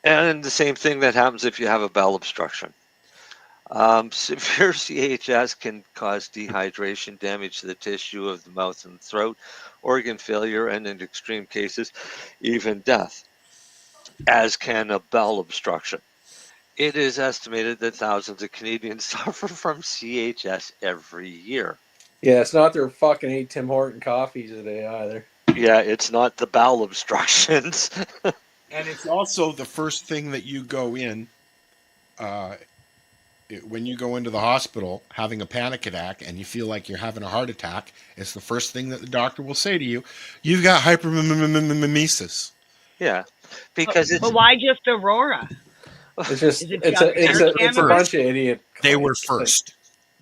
And the same thing that happens if you have a bowel obstruction. Severe CHS can cause dehydration, damage to the tissue of the mouth and throat, organ failure, and in extreme cases, even death, as can a bowel obstruction. It is estimated that thousands of Canadians suffer from CHS every year. Yeah, it's not their fucking 8 Tim Horton coffees today either. Yeah, it's not the bowel obstructions. And it's also the first thing that you go in when you go into the hospital having a panic attack and you feel like you're having a heart attack. It's the first thing that the doctor will say to you. You've got hyperemesis. Yeah, because it's. But why just Aurora? It's just it's a bunch of idiot. They were first.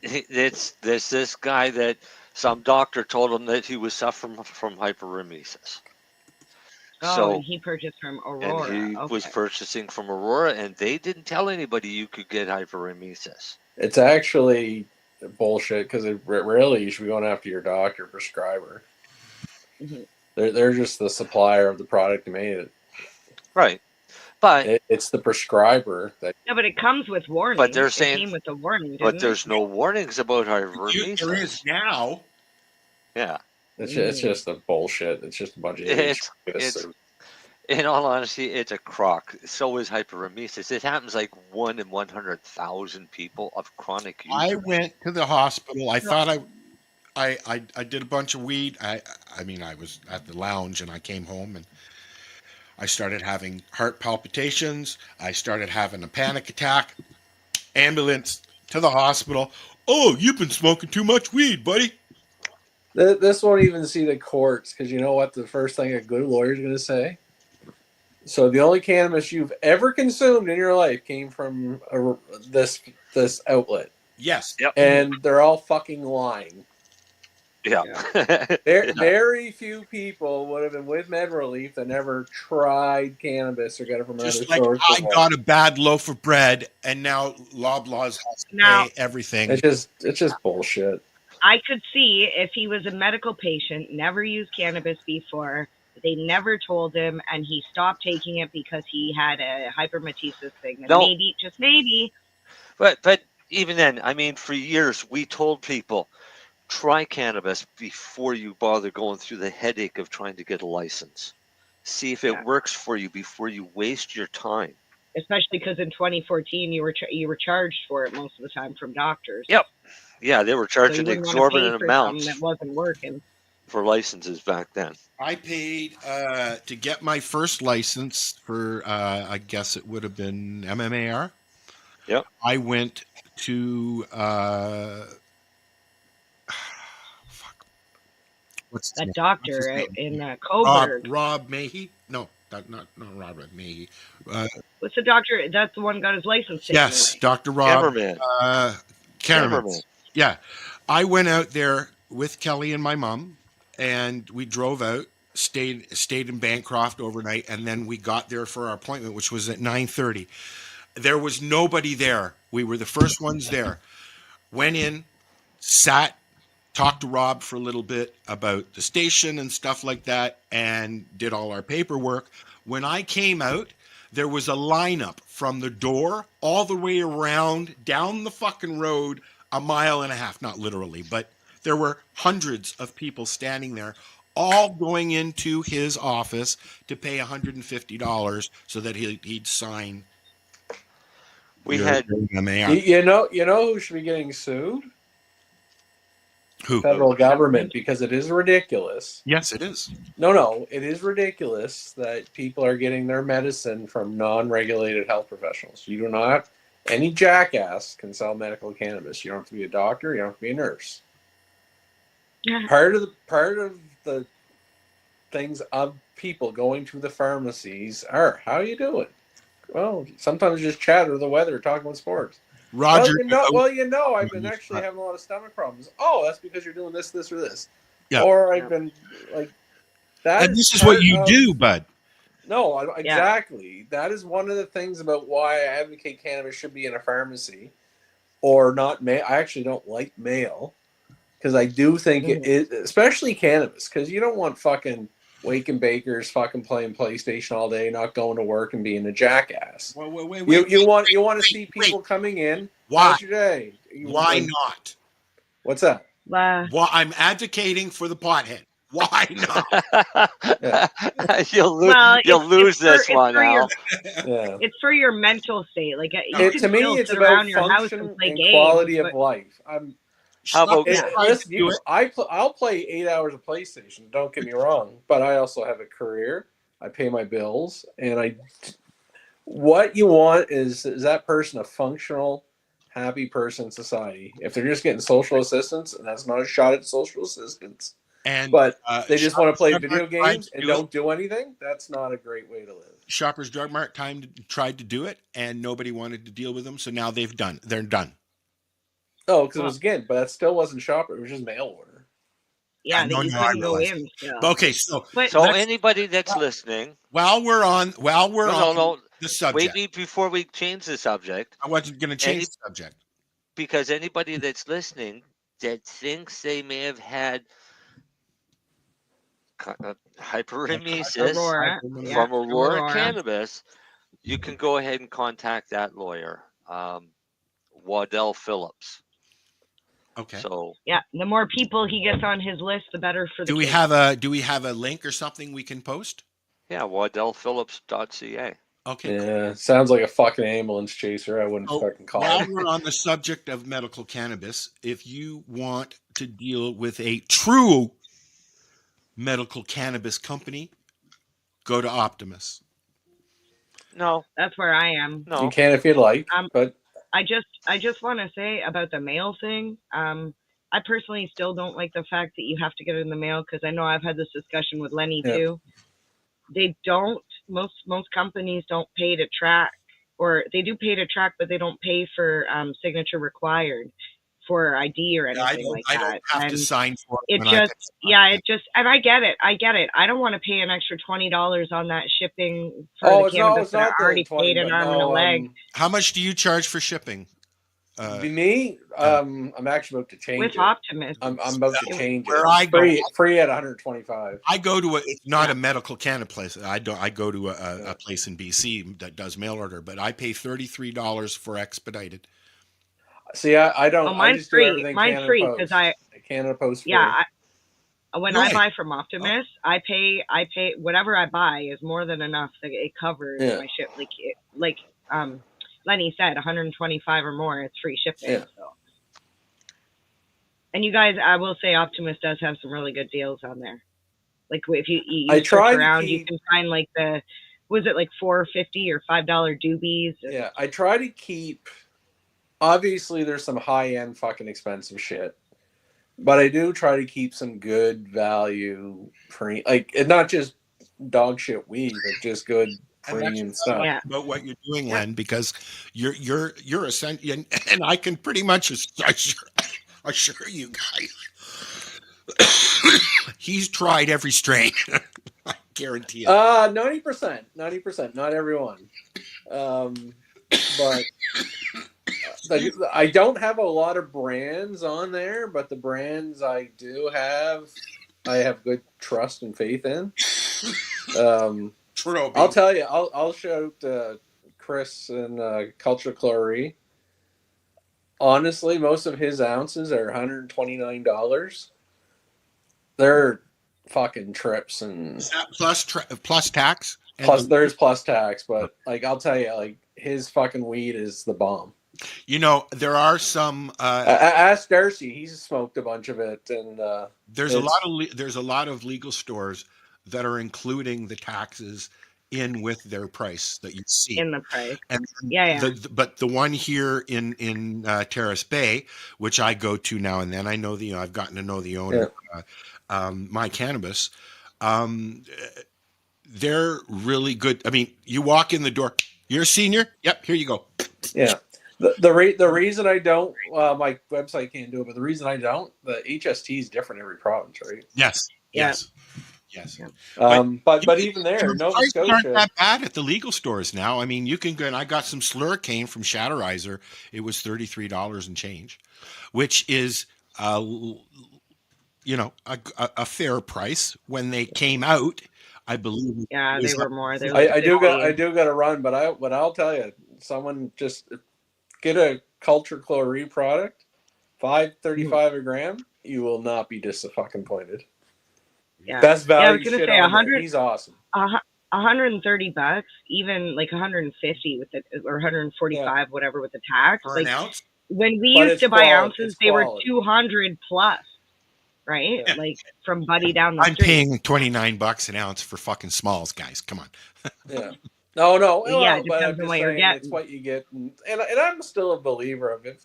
It's this guy that some doctor told him that he was suffering from hyperemesis. Oh, and he purchased from Aurora. And he was purchasing from Aurora, and they didn't tell anybody you could get hyperemesis. It's actually bullshit because really you should be going after your doctor, prescriber. Mm-hmm. They're just the supplier of the product that made it. Right. But it's the prescriber that. Yeah, but it comes with warnings. But they're saying it came with a warning. But there's no warnings about hyperemesis. There is now. Yeah. It's just a bullshit. It's just a bunch of idiots. It's in all honesty, it's a crock. So is hyperemesis. It happens like 1 in 100,000 people of chronic use. I went to the hospital. I thought I did a bunch of weed. I mean, I was at the lounge and I came home and I started having heart palpitations. I started having a panic attack. Ambulance to the hospital. Oh, you've been smoking too much weed, buddy. This won't even see the courts because you know what? The first thing a good lawyer is going to say. So the only cannabis you've ever consumed in your life came from this outlet. Yes. Yep. And they're all fucking lying. Yeah. Very few people would have been with Med Relief that never tried cannabis or got it from another Just like source. I got a bad loaf of bread, and now Loblaws has to pay everything. It's just bullshit. I could see if he was a medical patient, never used cannabis before, they never told him, and he stopped taking it because he had a hypermetesis thing. And maybe, just maybe. But even then, I mean, for years we told people, try cannabis before you bother going through the headache of trying to get a license. See if it works for you before you waste your time. Especially because in 2014 you were charged for it most of the time from doctors. Yep. Yeah, they were charging exorbitant amounts that wasn't working for licenses back then. I paid to get my first license for I guess it would have been MMAR. Yep. I went to what's that doctor in Coburg? Rob Mahey? No, not Robert Mahey. What's the doctor? That's the one who got his license taken Yes, away. Dr. Rob Cameraman. Yeah, I went out there with Kelly and my mom, and we drove out, stayed in Bancroft overnight, and then we got there for our appointment, which was at 9:30. There was nobody there. We were the first ones there. Went in, sat, talked to Rob for a little bit about the station and stuff like that, and did all our paperwork. When I came out, there was a lineup from the door all the way around down the fucking road, a mile and a half, not literally, but there were hundreds of people standing there, all going into his office to pay $150 so that he'd sign. We had, you know who should be getting sued? Who? Federal government, because it is ridiculous. Yes, it is. No, it is ridiculous that people are getting their medicine from non-regulated health professionals. You do not. Any jackass can sell medical cannabis. You don't have to be a doctor. You don't have to be a nurse. Yeah. Part of the things of people going to the pharmacies are, how you doing? Well, sometimes just chat or the weather, talking about sports. Roger. I've been actually having a lot of stomach problems. Oh, that's because you're doing this, or this. Yeah. Or I've been like that. And this is what you do, bud. No, exactly. That is one of the things about why I advocate cannabis should be in a pharmacy or not. I actually don't like mail because I do think it is, especially cannabis, because you don't want fucking waking bakers fucking playing PlayStation all day, not going to work and being a jackass. Wait, you want to see people coming in. Why? How's your day? Why not? What's that? Well, I'm advocating for the pothead. Why not? Yeah. You'll lose this one, Al. It's for your mental state. Like to me, it's about function and quality of life. How about I'll play 8 hours of PlayStation. Don't get me wrong, but I also have a career. I pay my bills, and what you want is that person a functional, happy person in society. If they're just getting social assistance, and that's not a shot at social assistance, but they just want to play video games and don't do anything, that's not a great way to live. Shoppers Drug Mart tried to do it, and nobody wanted to deal with them, so now they're done. Oh, because it was again, but that still wasn't shopper. It was just mail order. Yeah, you couldn't go in. Okay, so anybody that's listening, while we're on the subject, wait before we change the subject. I wasn't going to change the subject because anybody that's listening that thinks they may have had hyperemesis from Aurora cannabis, you can go ahead and contact that lawyer, Waddell Phillips. Okay. So the more people he gets on his list, the better for the. Do we have a link or something we can post? Yeah, waddellphillips.ca. Okay. Yeah, cool. Sounds like a fucking ambulance chaser. I wouldn't fucking call while it. We're on the subject of medical cannabis, if you want to deal with a true medical cannabis company, go to Optimus. No, that's where I am. No, you can if you'd like, but I just want to say about the mail thing. I personally still don't like the fact that you have to get it in the mail, because I know I've had this discussion with Lennie too. They don't. Most companies don't pay to track, or they do pay to track, but they don't pay for signature required for ID or anything like that. I don't have to sign for it. It just, it just, and I get it. I don't want to pay an extra $20 on that shipping for the cannabis that I already paid an arm and a leg. How much do you charge for shipping? Me, I'm actually about to change with it. Optimus. I'm about to change Where it. I go, free at 125. I go to it's not a medical cannabis place. I go to a place in BC that does mail order, but I pay $33 for expedited. See, I don't. Oh, mine's I just free. Do everything mine's Canada free because because Canada Post. Free. Yeah. When Right. I buy from Optimus, I pay whatever I buy is more than enough that it covers my ship. Like Lennie said, 125 or more, it's free shipping. Yeah. So. And you guys, I will say, Optimus does have some really good deals on there. Like if you search around, you can find like was it like $4.50 or $5 doobies? Yeah, I try to keep. Obviously, there's some high-end fucking expensive shit, but I do try to keep some good value, and not just dog shit weed, but just good premium stuff. Yeah. About what you're doing, Len, because you're essentially, and I can pretty much assure you guys, he's tried every strain. I guarantee it. 90%, not everyone, but. I don't have a lot of brands on there, but the brands I do have, I have good trust and faith in. I'll tell you, I'll shout Chris and Culture Chlorine. Honestly, most of his ounces are $129. They're fucking trips and plus tax. There's plus tax, but like I'll tell you, like his fucking weed is the bomb. You know, there are some. Ask Darcy; he's smoked a bunch of it, and there's a lot of legal stores that are including the taxes in with their price that you see in the price. And but the one here in Terrace Bay, which I go to now and then, I've gotten to know the owner, My Cannabis. They're really good. I mean, you walk in the door. You're a senior. Yep, here you go. Yeah. The reason I don't, my website can't do it, but the reason I don't, the HST is different every province, right? Yes. Yeah. Yes. But even there, Nova Scotia aren't that bad at the legal stores now. I mean, you can go, and I got some Slurricane from Shatterizer. It was $33 and change, which is, a fair price when they came out. I believe. Yeah, they were more. I do got to run, but I'll tell you, someone just get a Culture Chlorine product, $5.35 a gram. You will not be disappointed. Yeah. Best value. I was gonna say 100. He's awesome. $130, even like 150 with it, or 145, whatever with the tax. For an ounce? When we used to buy ounces, they were 200 plus, right? Yeah. Like from Buddy down the street. I'm paying $29 an ounce for fucking smalls, guys. Come on. Yeah. No. Yeah, it depends on what you're getting. It's what you get, and I'm still a believer of it.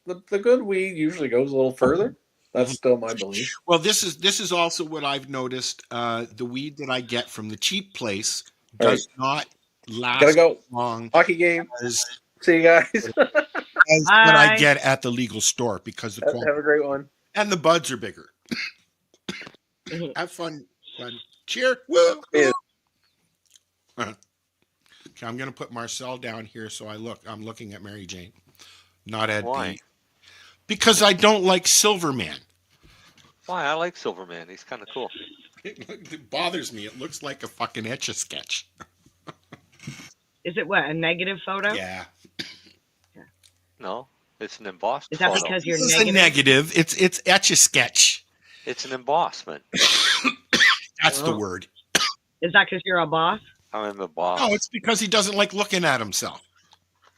The good weed usually goes a little further. That's still my belief. Well, this is also what I've noticed. The weed that I get from the cheap place does not last long. Hockey game. See you guys. As what I get at the legal store, because the quality. Have a great one. And the buds are bigger. Have fun. Cheer. Woo. Yeah. Okay, I'm going to put Marcel down here so I'm looking at Mary Jane, not Ed. Why? B. Because I don't like Silverman. Why? I like Silverman. He's kind of cool. It bothers me. It looks like a fucking Etch-a-Sketch. Is it what, a negative photo? Yeah. No, it's an embossed Is that photo. because you're This negative? is a negative. It's Etch-a-Sketch. It's an embossment. That's the word. Is that because you're a boss? I'm a boss. No, it's because he doesn't like looking at himself.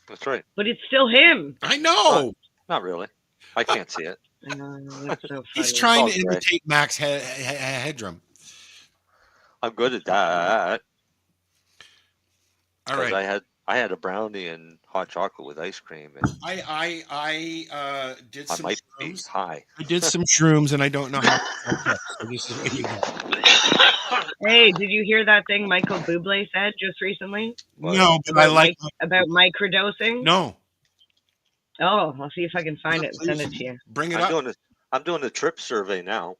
That's right. But it's still him. I know. Not really. I can't see it. That's so funny. He's trying to imitate Max Headroom. I'm good at that. All right. I I had a brownie and hot chocolate with ice cream, and I did I some might be shrooms. high. I did some shrooms, and I don't know how. So this is what you get. Hey, did you hear that thing Michael Bublé said just recently No, but I like. about microdosing? No, Oh, I'll see if I can find it and send it to you. bring it up. I'm doing a trip survey now.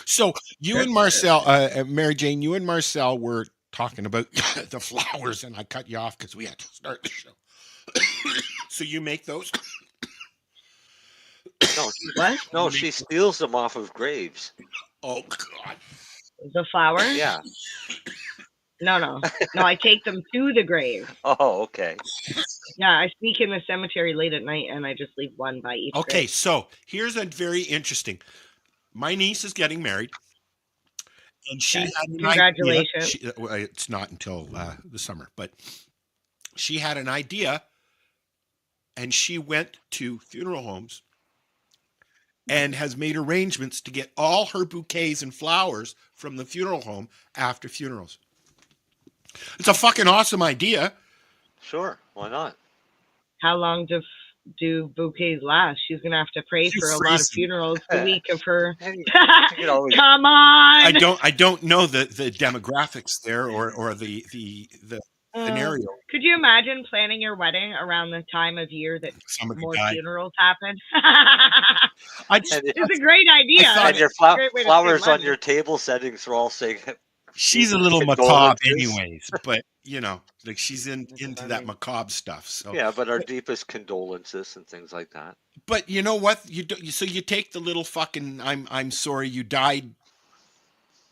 So you and Marcel, Mary Jane, you and Marcel were talking about the flowers, and I cut you off because we had to start the show. So you make those? No, What? No, she steals them off of graves. Oh God! The flowers? Yeah. No. I take them to the grave. Oh, okay. Yeah, I sneak in the cemetery late at night, and I just leave one by each. Okay, grave. so here's a very interesting. My niece is getting married, and she had an Congratulations. idea. It's not until the summer, but she had an idea, and she went to funeral homes and has made arrangements to get all her bouquets and flowers from the funeral home after funerals. It's a fucking awesome idea. Sure, why not? How long do bouquets last? She's gonna have to pray for a lot of funerals the week of her. Come on. I don't know the demographics there or the scenario. Could you imagine planning your wedding around the time of year that more funerals happen? It's a great idea. And your flowers on your table settings are all saying. She's a little macabre, anyways, but like she's into that macabre stuff. So yeah, but our deepest condolences and things like that. But you know what? So you take the little fucking "I'm sorry you died"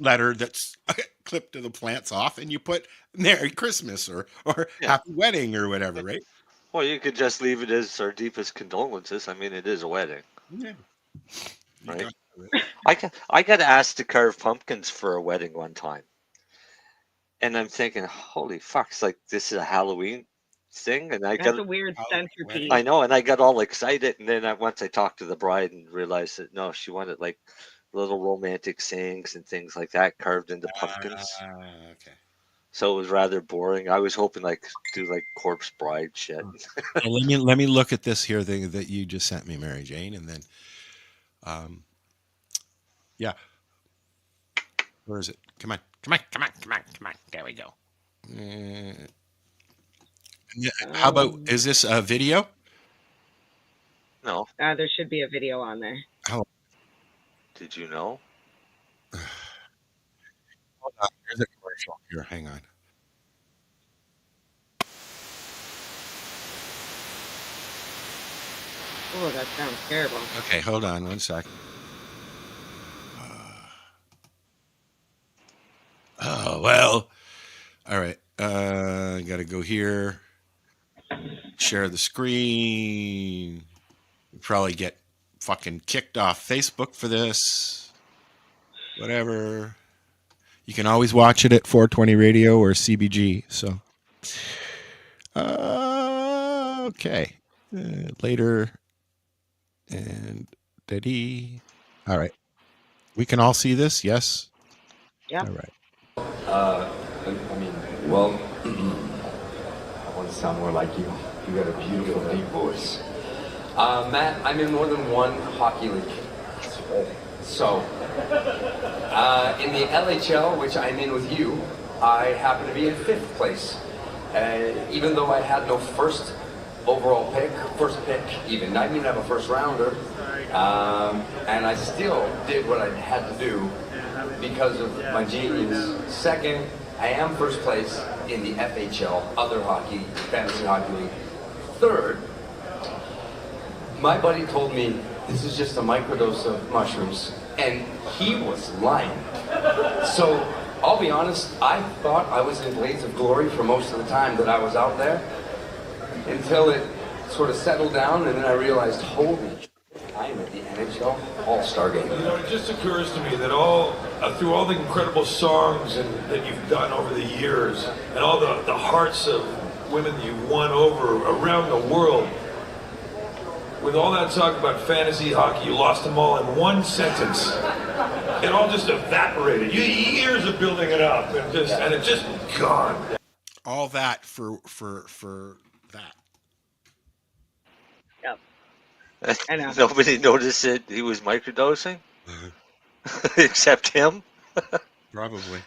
letter that's clipped to the plants off, and you put "Merry Christmas" or "Happy Wedding" or whatever, right? Well, you could just leave it as our deepest condolences. I mean, it is a wedding. Yeah. Right. I got asked to carve pumpkins for a wedding one time. And I'm thinking, holy fuck, it's like this is a Halloween thing. And That's a weird centerpiece. I know, and I got all excited. And then once I talked to the bride and realized that, no, she wanted like little romantic sayings and things like that carved into pumpkins. Okay. So it was rather boring. I was hoping like do like corpse bride shit. Well, let me look at this here thing that you just sent me, Mary Jane, and then yeah. Where is it? Come on. There we go. How about, is this a video? No. There should be a video on there. How? Did you know? Hold on. Here's a commercial. Here, hang on. Oh, that sounds terrible. Okay, hold on 1 second. Oh, well. All right. I got to go here. Share the screen. Probably get fucking kicked off Facebook for this. Whatever. You can always watch it at 420 Radio or CBG. So, okay. Later. And Daddy. All right. We can all see this? Yes? Yeah. All right. I mean, well, I want to sound more like you. You got a beautiful deep voice. Matt, I'm in more than one hockey league. So, in the LHL, which I'm in with you, I happen to be in 5th place. Even though I had no first pick even. I didn't even have a first rounder. And I still did what I had to do because of my genius. Second, I am first place in the FHL, other hockey, fantasy hockey league. Third, my buddy told me this is just a microdose of mushrooms, and he was lying. So, I'll be honest, I thought I was in Blades of Glory for most of the time that I was out there, until it sort of settled down, and then I realized, holy shit, I'm at the NHL All-Star Game. You know, it just occurs to me that through all the incredible songs that you've done over the years, and all the hearts of women that you've won over around the world, with all that talk about fantasy hockey, you lost them all in one sentence. It all just evaporated. Years of building it up, and it's just gone. all that for that. Yep. I know. Nobody noticed that he was microdosing except him. Probably.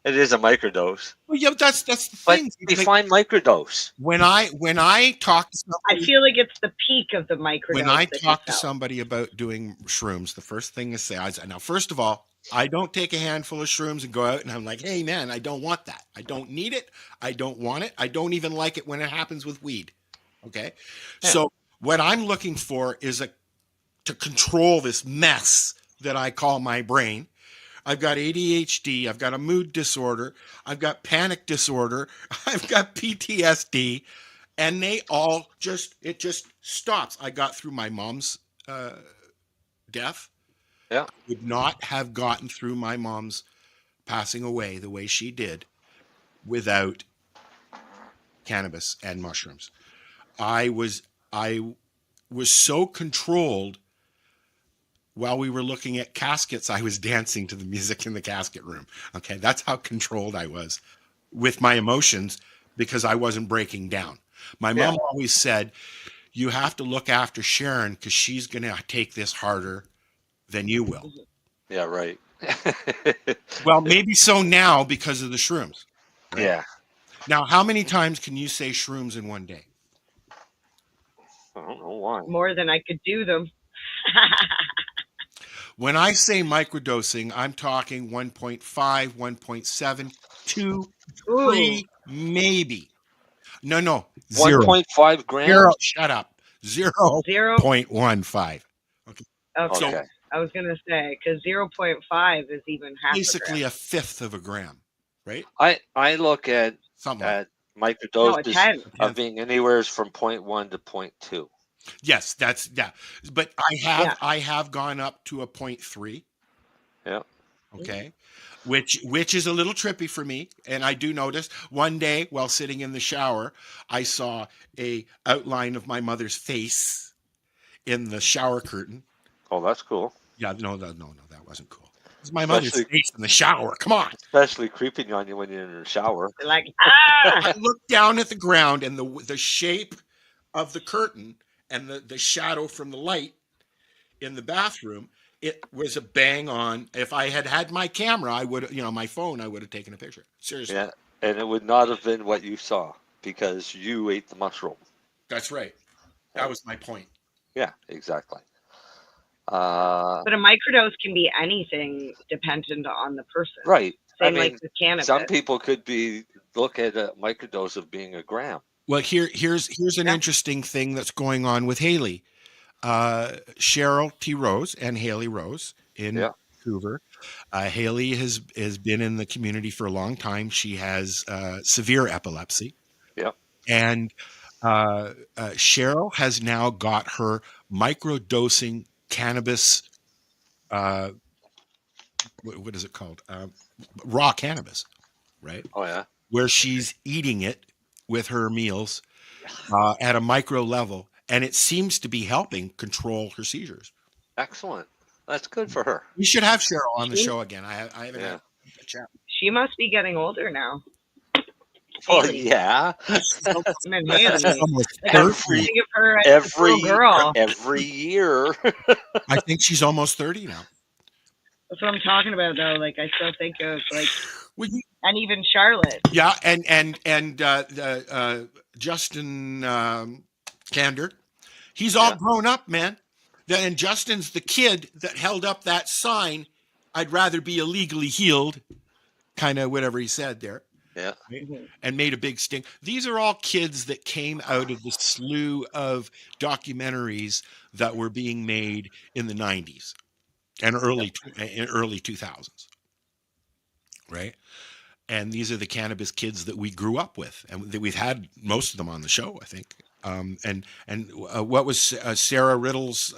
It is a microdose, Well, yeah, that's the but thing. Like, define microdose. when I talk to I somebody, feel like it's the peak of the microdose. when I that talk you to felt. somebody about doing shrooms, the first thing is say, now, first of all, I don't take a handful of shrooms and go out and I'm like, hey man, I don't want that. I don't need it. I don't want it. I don't even like it when it happens with weed. Okay. Yeah. So what I'm looking for is to control this mess that I call my brain. I've got ADHD. I've got a mood disorder. I've got panic disorder. I've got PTSD. And they all it just stops. I got through my mom's death. Yeah. Would not have gotten through my mom's passing away the way she did without cannabis and mushrooms. I was so controlled. While we were looking at caskets, I was dancing to the music in the casket room. Okay, that's how controlled I was with my emotions because I wasn't breaking down. My mom always said, you have to look after Sharon because she's going to take this harder than you will. Yeah, right. Well, maybe so now because of the shrooms. Right? Yeah. Now, how many times can you say shrooms in one day? I don't know why. More than I could do them. When I say microdosing, I'm talking 1.5, 1.7, 2, 3, maybe. No, 0. 1.5 grams? Zero, shut up. 0.15. Okay. Okay. I was going to say, because 0.5 is even half basically a fifth of a gram, right? I look at something at microdoses No, of being anywhere from 0.1 to 0.2. Yes, that's but I have gone up to a 0.3. Yeah. Okay. Which is a little trippy for me, and I do notice one day while sitting in the shower, I saw a outline of my mother's face in the shower curtain. Oh, that's cool. Yeah, no, that wasn't cool. It's my mother's face in the shower. Come on. Especially creeping on you when you're in the shower. You're like, I looked down at the ground and the shape of the curtain and the shadow from the light in the bathroom, it was a bang on. If I had my camera, I would, my phone, I would have taken a picture. Seriously. Yeah, and it would not have been what you saw because you ate the mushroom. That's right. That was my point. Yeah, exactly. But a microdose can be anything dependent on the person. Right. Same like with cannabis. Some people could look at a microdose of being a gram. Well, here's an interesting thing that's going on with Haley. Cheryl T. Rose and Haley Rose in Vancouver. Haley has been in the community for a long time. She has severe epilepsy. Yep. And Cheryl has now got her microdosing cannabis. What is it called? Raw cannabis, right? Oh yeah. Where she's eating it with her meals at a micro level, and it seems to be helping control her seizures. Excellent. That's good for her. We should have Cheryl on the show again. I haven't had a chat. She must be getting older now. Oh yeah. Every year. I think she's almost 30 now. That's what I'm talking about, though. Like, I still think of and even Charlotte. Yeah, and Justin Kander, he's all grown up, man. And Justin's the kid that held up that sign. I'd rather be illegally healed, kind of whatever he said there. Yeah, and made a big stink. These are all kids that came out of the slew of documentaries that were being made in the 90s and early 2000s, right? And these are the cannabis kids that we grew up with, and that we've had most of them on the show, I think. And what was Sarah Riddle's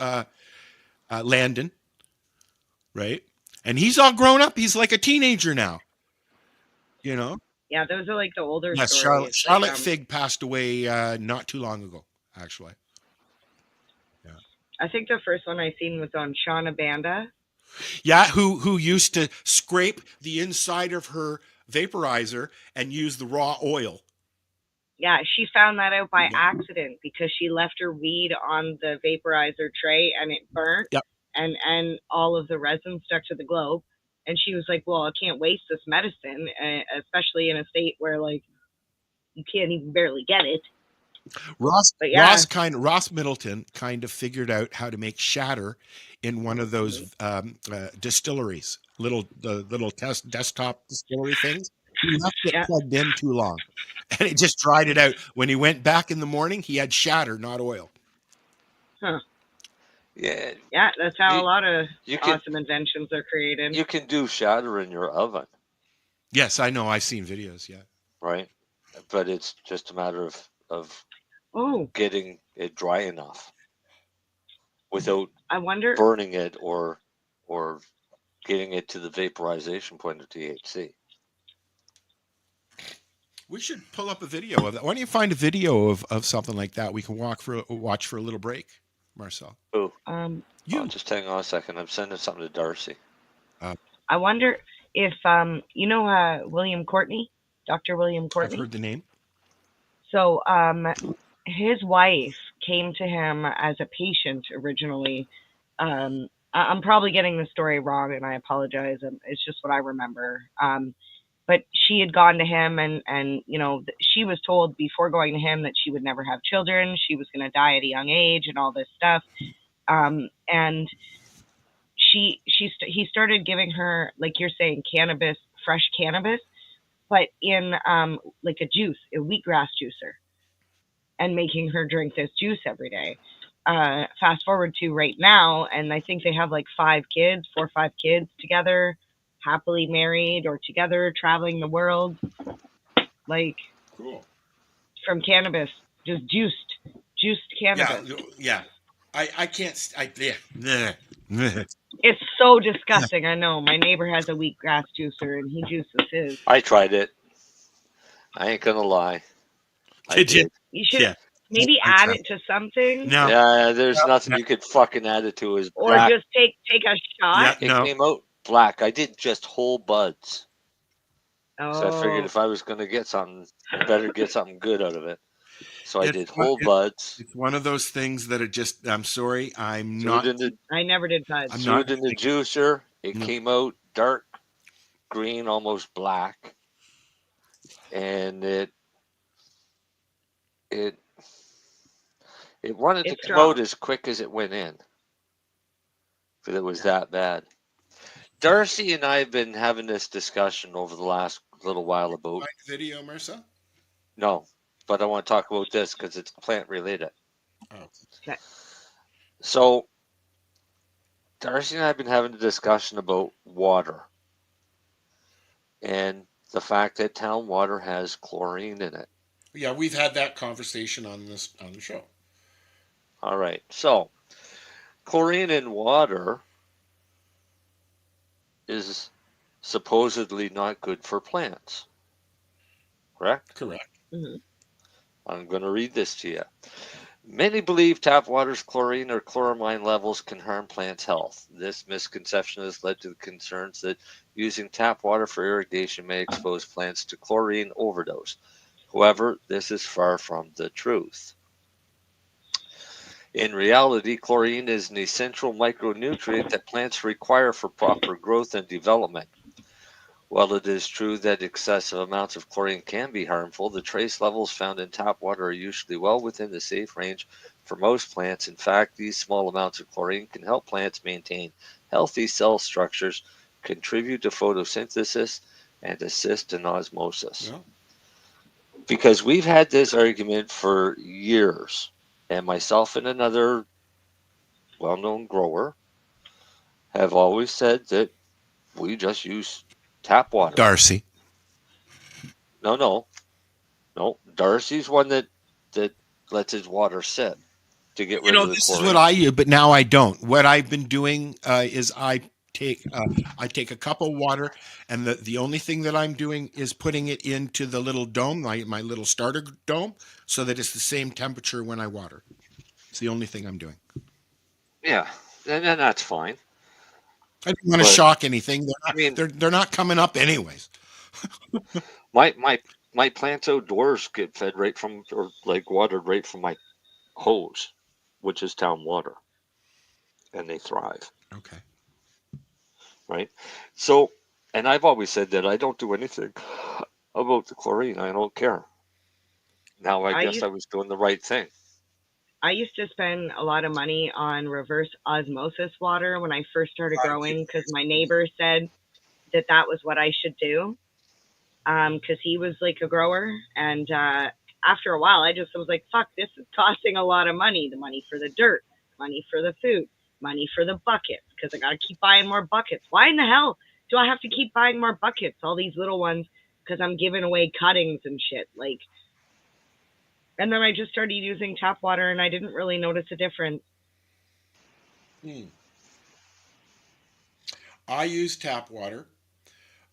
Landon, right? And he's all grown up. He's like a teenager now, Yeah, those are like the older Yes, stories. Charlotte Fig passed away not too long ago, actually. Yeah. I think the first one I seen was on Shauna Banda. Yeah, who used to scrape the inside of her vaporizer and use the raw oil Yeah, she found that out by accident because she left her weed on the vaporizer tray and it burnt. Yep. And all of the resin stuck to the globe. And she was like, well, I can't waste this medicine, especially in a state where, like, you can't even barely get it. Ross Middleton kind of figured out how to make shatter in one of those distilleries, the little desktop distillery things. He left it plugged in too long, and it just dried it out. When he went back in the morning, he had shatter, not oil. Huh. Yeah. Yeah, that's how a lot of awesome inventions are created. You can do shatter in your oven. Yes, I know. I've seen videos. Yeah. Right, but it's just a matter of getting it dry enough without burning it or getting it to the vaporization point of THC. We should pull up a video of that. Why don't you find a video of something like that? We can watch for a little break, Marcel. Oh, just hang on a second. I'm sending something to Darcy. I wonder if William Courtney, Dr. William Courtney. I've heard the name. So his wife came to him as a patient originally. I'm probably getting the story wrong, and I apologize. It's just what I remember. But she had gone to him, and she was told before going to him that she would never have children. She was going to die at a young age, and all this stuff. And he started giving her, like you're saying, cannabis, fresh cannabis, but in like a juice, a wheatgrass juicer, and making her drink this juice every day. Fast forward to right now, and I think they have like 4 or 5 kids together, happily married or together, traveling the world, like cool. From cannabis, just juiced cannabis. Yeah. I can't. It's so disgusting. I know. My neighbor has a wheatgrass juicer, and he juices his. I tried it. I ain't gonna lie. Did you? You should maybe add it to something. No. Yeah, there's nothing you could fucking add it to. Is or black. Just take a shot. It came out black. I did just whole buds. Oh. So I figured if I was gonna get something, I better get something good out of it. So I did whole buds. It's one of those things that are just. I'm sorry, I never did buds. Threw it in the juicer. It came out dark green, almost black, and it wanted to come out as quick as it went in, because it was that bad. Darcy and I have been having this discussion over the last little while about video, Marcel. No. But I want to talk about this because it's plant related. Oh. Okay. So, Darcy and I have been having a discussion about water and the fact that town water has chlorine in it. Yeah, we've had that conversation on the show. All right. So, chlorine in water is supposedly not good for plants. Correct? Correct. Mm-hmm. I'm going to read this to you. Many believe tap water's chlorine or chloramine levels can harm plants' health. This misconception has led to the concerns that using tap water for irrigation may expose plants to chlorine overdose. However, this is far from the truth. In reality, chlorine is an essential micronutrient that plants require for proper growth and development. While it is true that excessive amounts of chlorine can be harmful, the trace levels found in tap water are usually well within the safe range for most plants. In fact, these small amounts of chlorine can help plants maintain healthy cell structures, contribute to photosynthesis, and assist in osmosis. Yeah. Because we've had this argument for years, and myself and another well-known grower have always said that we just use tap water. Darcy. No. Darcy's one that lets his water sit to get rid of the this chlorine. Is what I do, but now I don't. What I've been doing is I take a cup of water, and the only thing that I'm doing is putting it into the little dome, my little starter dome, so that it's the same temperature when I water. It's the only thing I'm doing. Yeah, and that's fine. I don't want to shock anything. They're not coming up anyways. my my plants outdoors get fed right from, or like watered right from my hose, which is town water, and they thrive, Okay. right? So, and I've always said that I don't do anything about the chlorine. I don't care. Now I I guess used I was doing the right thing. I used to spend a lot of money on reverse osmosis water when I first started growing because my neighbor said that that was what I should do. Because he was like a grower, and after a while, I just was like, "Fuck, this is costing a lot of money. The money for the dirt, money for the food, money for the buckets. Because I gotta keep buying more buckets. Why in the hell do I have to keep buying more buckets? All these little ones, because I'm giving away cuttings and shit. Like, and then I just started using tap water, and I didn't really notice a difference. I use tap water,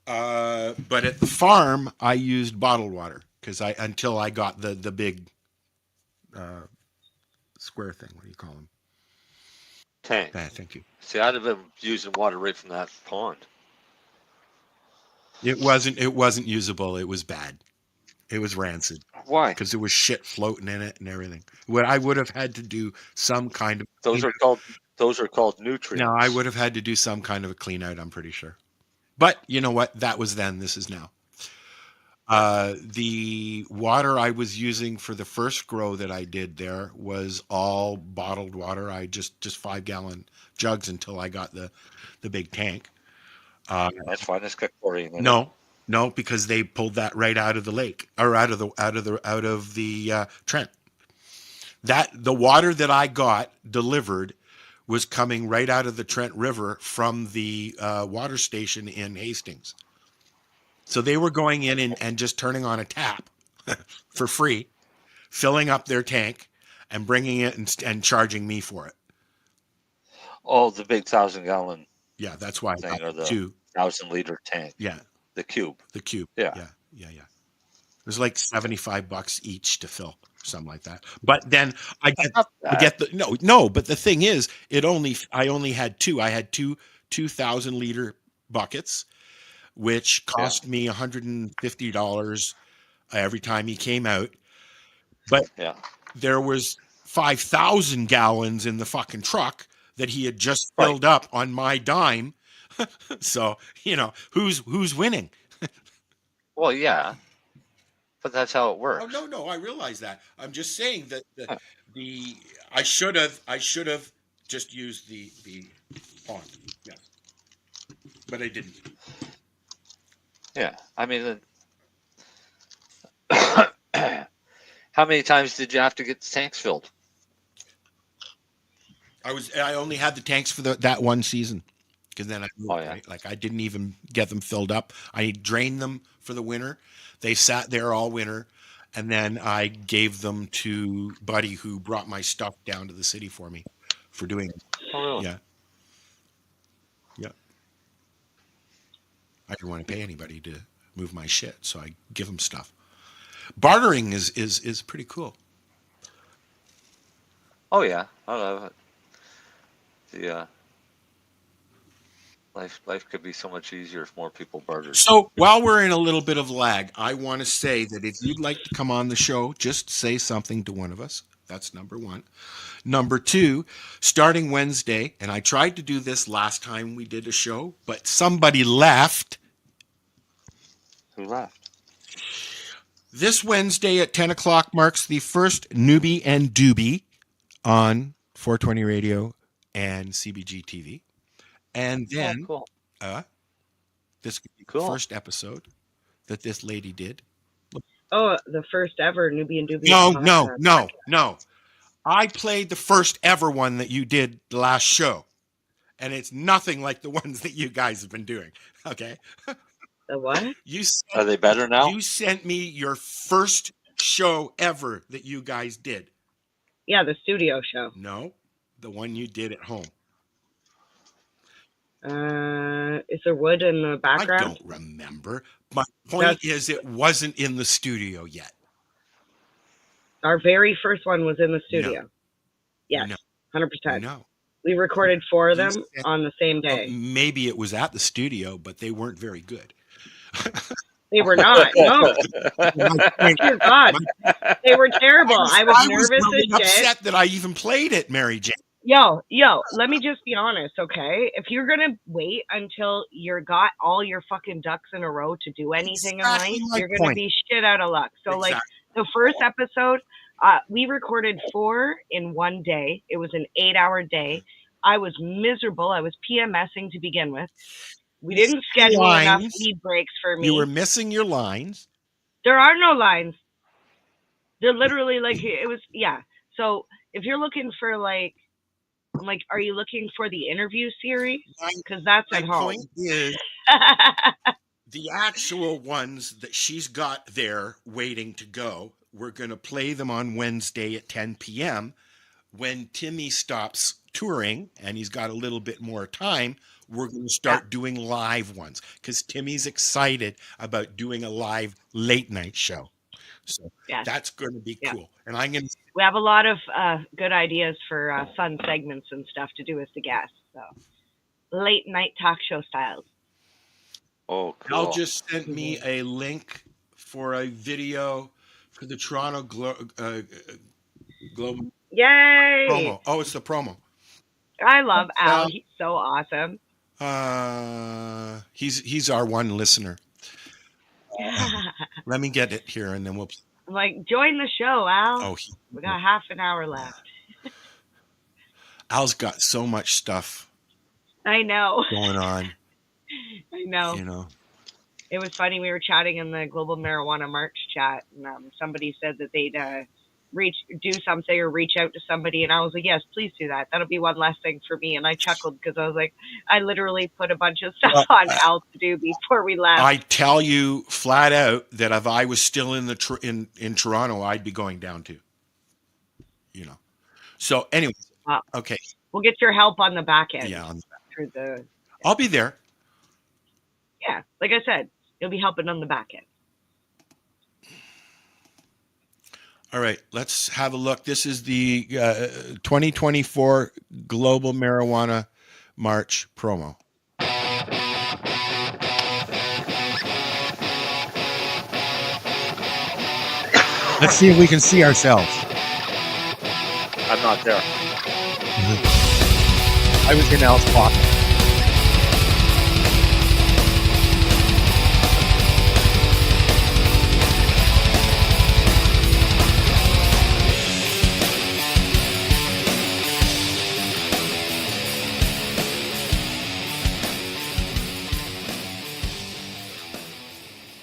but at the farm I used bottled water because I until I got the big square thing. What do you call them? Tank. Thank you. See, I'd have been using water right from that pond. It wasn't usable. It was bad. It was rancid Why? because there was shit floating in it and everything. What I would have had to do some kind of Those are called nutrients. no, I would have had to do some kind of a clean out. I'm pretty sure. But you know what? That was then. This is now. The water I was using for the first grow that I did there was all bottled water. I just 5-gallon jugs until I got the big tank. That's fine. It's got chlorine in it. No, because they pulled that right out of the lake or out of the Trent. That the water that I got delivered was coming right out of the Trent River from the water station in Hastings. So they were going in and just turning on a tap for free, filling up their tank and bringing it and charging me for it. Oh, the big 1,000-gallon Yeah, that's why I thing, or got the two. 1,000-liter tank. Yeah, The cube. the cube. Yeah. Yeah. It was like $75 each to fill, something like that. But then I get the no. But the thing is, I only had two. I had two 2,000-liter buckets, which cost me $150 every time he came out. But Yeah. there was 5,000 gallons in the fucking truck that he had just Right. filled up on my dime. So, who's winning? Well, yeah. But that's how it works. Oh no, I realize that. I'm just saying that I should have just used the pond. Yes. But I didn't. Yeah. I mean, how many times did you have to get the tanks filled? I only had the tanks for that one season. Because then yeah. Like I didn't even get them filled up. I drained them for the winter. They sat there all winter, and then I gave them to Buddy, who brought my stuff down to the city for me for doing it. Oh, really? Yeah. I didn't want to pay anybody to move my shit, so I give them stuff. Bartering is pretty cool. Oh yeah, I love it. The life could be so much easier if more people bartered. So while we're in a little bit of lag, I want to say that if you'd like to come on the show, just say something to one of us. That's number one. Number two, starting Wednesday, and I tried to do this last time we did a show, but somebody left. Who left? This Wednesday at 10 o'clock marks the first Newbie and Doobie on 420 Radio and CBG TV. And then cool. this could be the first episode that this lady did. Oh, the first ever Newbie and Doobie. No. I played the first ever one that you did the last show. And it's nothing like the ones that you guys have been doing. Okay? The what? Are they better now? You sent me your first show ever that you guys did. Yeah, the studio show. No, the one you did at home. Is there wood in the background? I don't remember. My point is it wasn't in the studio yet. Our very first one was in the studio. No. Yes, 100%. No. We recorded 4 of them on the same day. Maybe it was at the studio, but they weren't very good. They were not. No. My point- Dear God. They were terrible. I was nervous really as shit. upset that I even played it, Mary Jane. Yo, let me just be honest, okay? If you're gonna wait until you're got all your fucking ducks in a row to do anything Exactly in my life, you're gonna point. be shit out of luck. So like Exactly. the first episode, we recorded 4 in one day. It was an 8-hour day. I was miserable. I was PMSing to begin with. We didn't schedule enough lead breaks for me. You were missing your lines. There are no lines. They're literally like, it was, yeah. So if you're looking for like, I'm like, are you looking for the interview series? Because that's at home. My point is, the actual ones that she's got there waiting to go, we're going to play them on Wednesday at 10 p.m. When Timmy stops touring and he's got a little bit more time, we're going to start doing live ones because Timmy's excited about doing a live late night show. So that's going to be cool. And I'm going to... We have a lot of good ideas for fun segments and stuff to do with the guests. So late night talk show styles. Oh, cool. Al just sent me a link for a video for the Toronto Globe Yay! promo. Oh, it's the promo. I love Al. He's so awesome. He's our one listener. Let me get it here, and then we'll. I'm like, join the show, Al. Oh, we got half an hour left. Al's got so much stuff. I know. Going on. I know. You know. It was funny. We were chatting in the Global Marijuana March chat, and somebody said that they'd do something or reach out to somebody, and I was like, yes, please do that. That'll be one less thing for me. And I chuckled because I was like, I literally put a bunch of stuff on Al to do before we left. I tell you flat out that if I was still in the in Toronto, I'd be going down to. You know. So anyway, okay. We'll get your help on the back end. Yeah, on the back. Through the. I'll be there. Yeah, like I said, you'll be helping on the back end. All right, let's have a look. This is the 2024 Global Marijuana March promo. Let's see if we can see ourselves. I'm not there. I was in Al's pocket.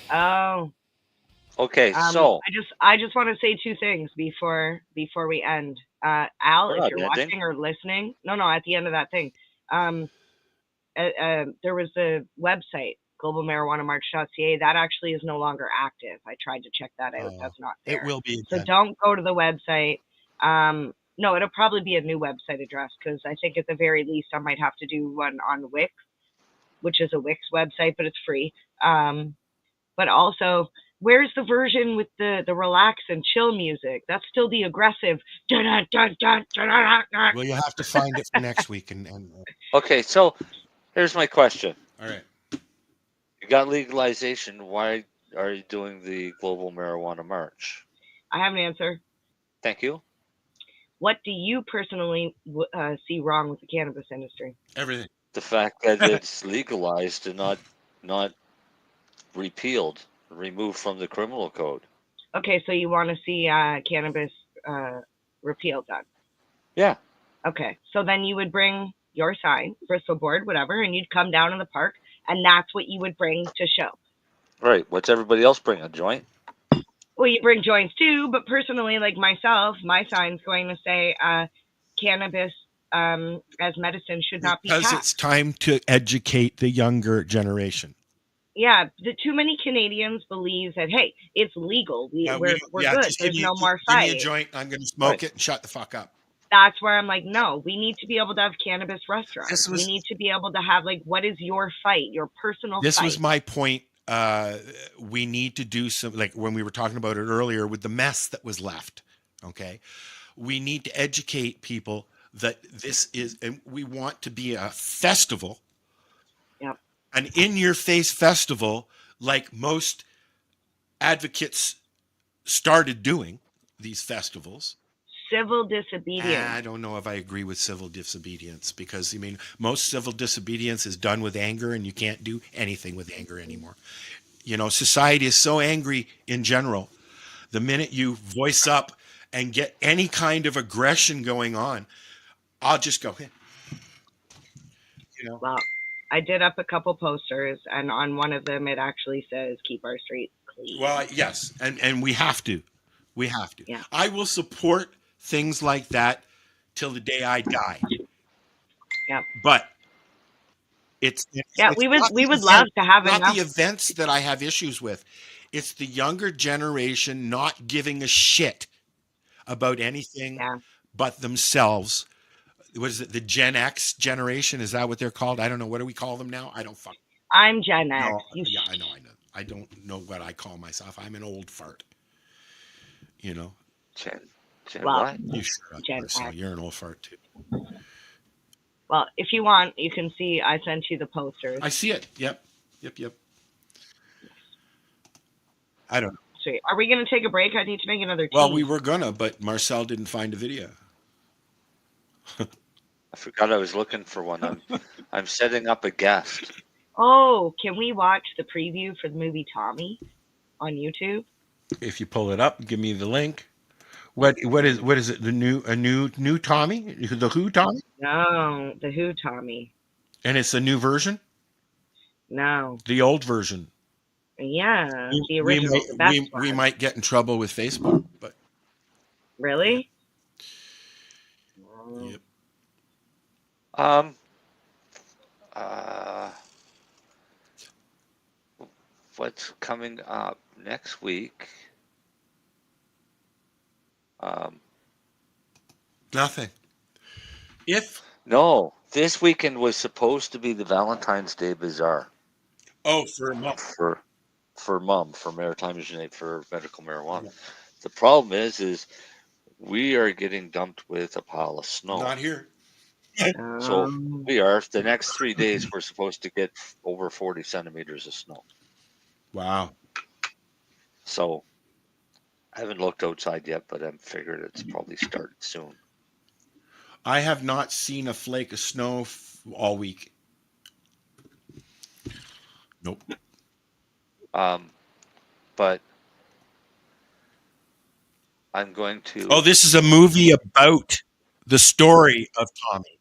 Oh. Okay, so I just want to say two things before we end. Al, if you're watching or listening, no, at the end of that thing, there was a website, globalmarijuanamarch.ca, that actually is no longer active. I tried to check that out. That's not there. It will be. So don't go to the website. No, it'll probably be a new website address because I think at the very least I might have to do one on Wix, which is a Wix website, but it's free. But also, where's the version with the relax and chill music? That's still the aggressive. Well, you have to find it for next week. Okay, so here's my question. All right. You got legalization. Why are you doing the Global Marijuana March? I have an answer. Thank you. What do you personally see wrong with the cannabis industry? Everything. The fact that it's legalized and not repealed, removed from the criminal code. Okay, so you want to see cannabis repealed then? Yeah. Okay, so then you would bring your sign, Bristol board, whatever, and you'd come down in the park, and that's what you would bring to show. Right. What's everybody else bring? A joint? Well, you bring joints too, but personally, like myself, my sign's going to say cannabis as medicine should not be taxed. Because it's time to educate the younger generation. Yeah, too many Canadians believe that, hey, it's legal. We're good. There's no more fight. Give me a joint, I'm going to smoke it and shut the fuck up. That's where I'm like, no, we need to be able to have cannabis restaurants. We need to be able to have, like, what is your fight, your personal fight? This was my point. We need to do some, like when we were talking about it earlier with the mess that was left. Okay. We need to educate people that this is, and we want to be a festival. Yep. An in-your-face festival, like most advocates started doing these festivals. Civil disobedience. I don't know if I agree with civil disobedience because, I mean, most civil disobedience is done with anger, and you can't do anything with anger anymore. You know, society is so angry in general. The minute you voice up and get any kind of aggression going on, I'll just go, "Hey," you know. Well, I did up a couple posters, and on one of them it actually says "Keep our streets clean." Well, yes, and we have to. We have to. Yeah. I will support things like that till the day I die. Yeah. But it's we would not the love to have not enough. the events that I have issues with. It's the younger generation not giving a shit about anything but themselves. What is it? The Gen X generation? Is that what they're called? I don't know. What do we call them now? I don't fuck. I'm Gen X. No, yeah, I know. I don't know what I call myself. I'm an old fart. You know. Gen Well, what? You shut up, Gen Marcel. X. You're an old fart too. Well, if you want, you can see I sent you the posters. I see it. Yep. I don't know. Sweet. Are we going to take a break? I need to make another tea. Well, we were gonna, but Marcel didn't find a video. I forgot I was looking for one. I'm setting up a guest. Oh, can we watch the preview for the movie Tommy on YouTube? If you pull it up, give me the link. What is it? A new Tommy? The Who Tommy? No, the Who Tommy. And it's a new version? No. The old version. Yeah, the original. We might get in trouble with Facebook, but really? Yep. What's coming up next week? Nothing. No, this weekend was supposed to be the Valentine's Day Bazaar. Oh, for a month. For Maritime Jeanette, for medical marijuana. Yeah. The problem is we are getting dumped with a pile of snow. Not here. So we are. The next 3 days, we're supposed to get over 40 centimeters of snow. Wow. So I haven't looked outside yet, but I'm figured it's probably started soon. I have not seen a flake of snow all week. Nope. But I'm going to. Oh, this is a movie about the story of Tommy.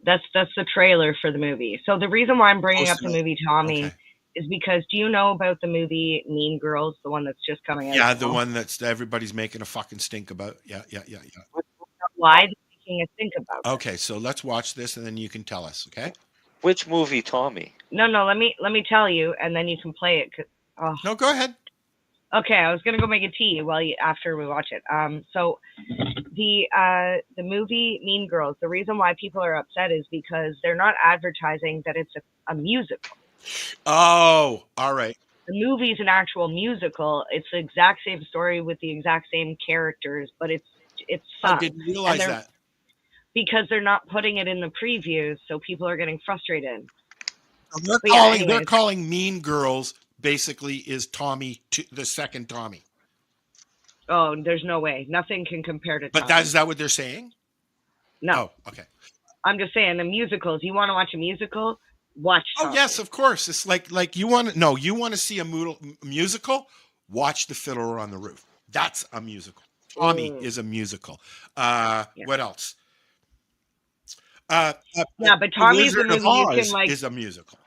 That's the trailer for the movie. So the reason why I'm bringing up the movie Tommy is because, do you know about the movie Mean Girls, the one that's just coming out? Yeah, the one that's everybody's making a fucking stink about. Yeah. Why are they making a stink about? Okay, so let's watch this and then you can tell us, okay? Which movie, Tommy? No, let me tell you, and then you can play it. No, go ahead. Okay, I was gonna go make a tea after we watch it. So the movie Mean Girls. The reason why people are upset is because they're not advertising that it's a musical. Oh, all right. The movie's an actual musical. It's the exact same story with the exact same characters, but it's fun. I didn't realize that. Because they're not putting it in the previews, so people are getting frustrated. They're calling Mean Girls basically is Tommy, the second Tommy. Oh, there's no way. Nothing can compare to Tommy. But is that what they're saying? No. Oh, okay. I'm just saying the musicals. You want to watch a musical? Watch Tommy. Oh, yes, of course. It's like you want to see a musical? Watch The Fiddler on the Roof. That's a musical. Tommy is a musical. What else? But Tommy's the movie you can is a musical.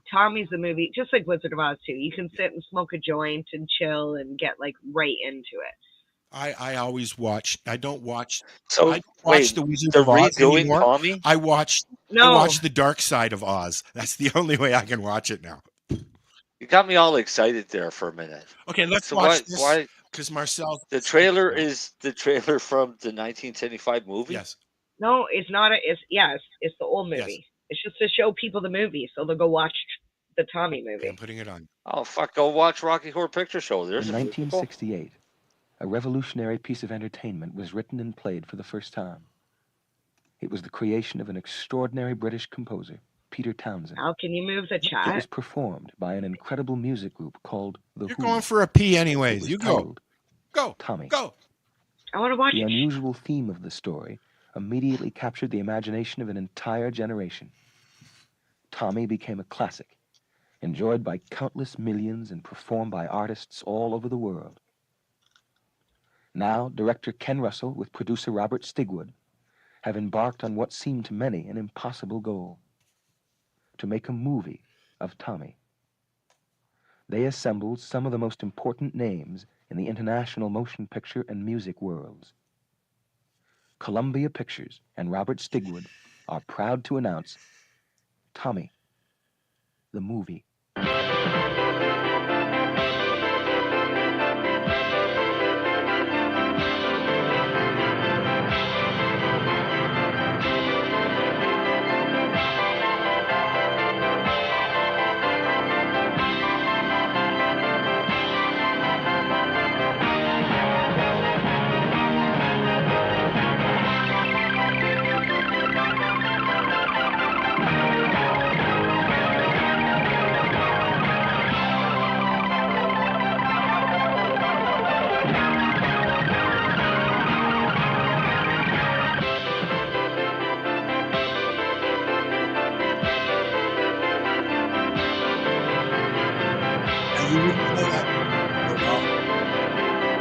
Tommy's the movie, just like Wizard of Oz too. You can sit and smoke a joint and chill and get like right into it. I always watch. I don't watch. So I watch the Wizard of Oz anymore. Tommy? I watch the Dark Side of Oz. That's the only way I can watch it now. You got me all excited there for a minute. Okay, let's watch this. Why? Because Marcel. The trailer is the trailer from the 1975 movie. Yes. No, it's not. It's the old movie. Yes. It's just to show people the movie, so they'll go watch the Tommy movie. Okay, I'm putting it on. Oh fuck! Go watch Rocky Horror Picture Show. There's in 1968, a revolutionary piece of entertainment was written and played for the first time. It was the creation of an extraordinary British composer. Peter Townsend. Al, can you move the It was chat? performed by an incredible music group called The You're Who. going for a pee It anyways. was You go. titled Go. Tommy. Go. I want to watch The it. unusual theme of the story immediately captured the imagination of an entire generation. Tommy became a classic, enjoyed by countless millions and performed by artists all over the world. Now, director Ken Russell with producer Robert Stigwood have embarked on what seemed to many an impossible goal: to make a movie of Tommy. They assembled some of the most important names in the international motion picture and music worlds. Columbia Pictures and Robert Stigwood are proud to announce Tommy, the movie. And you wouldn't know that. Well,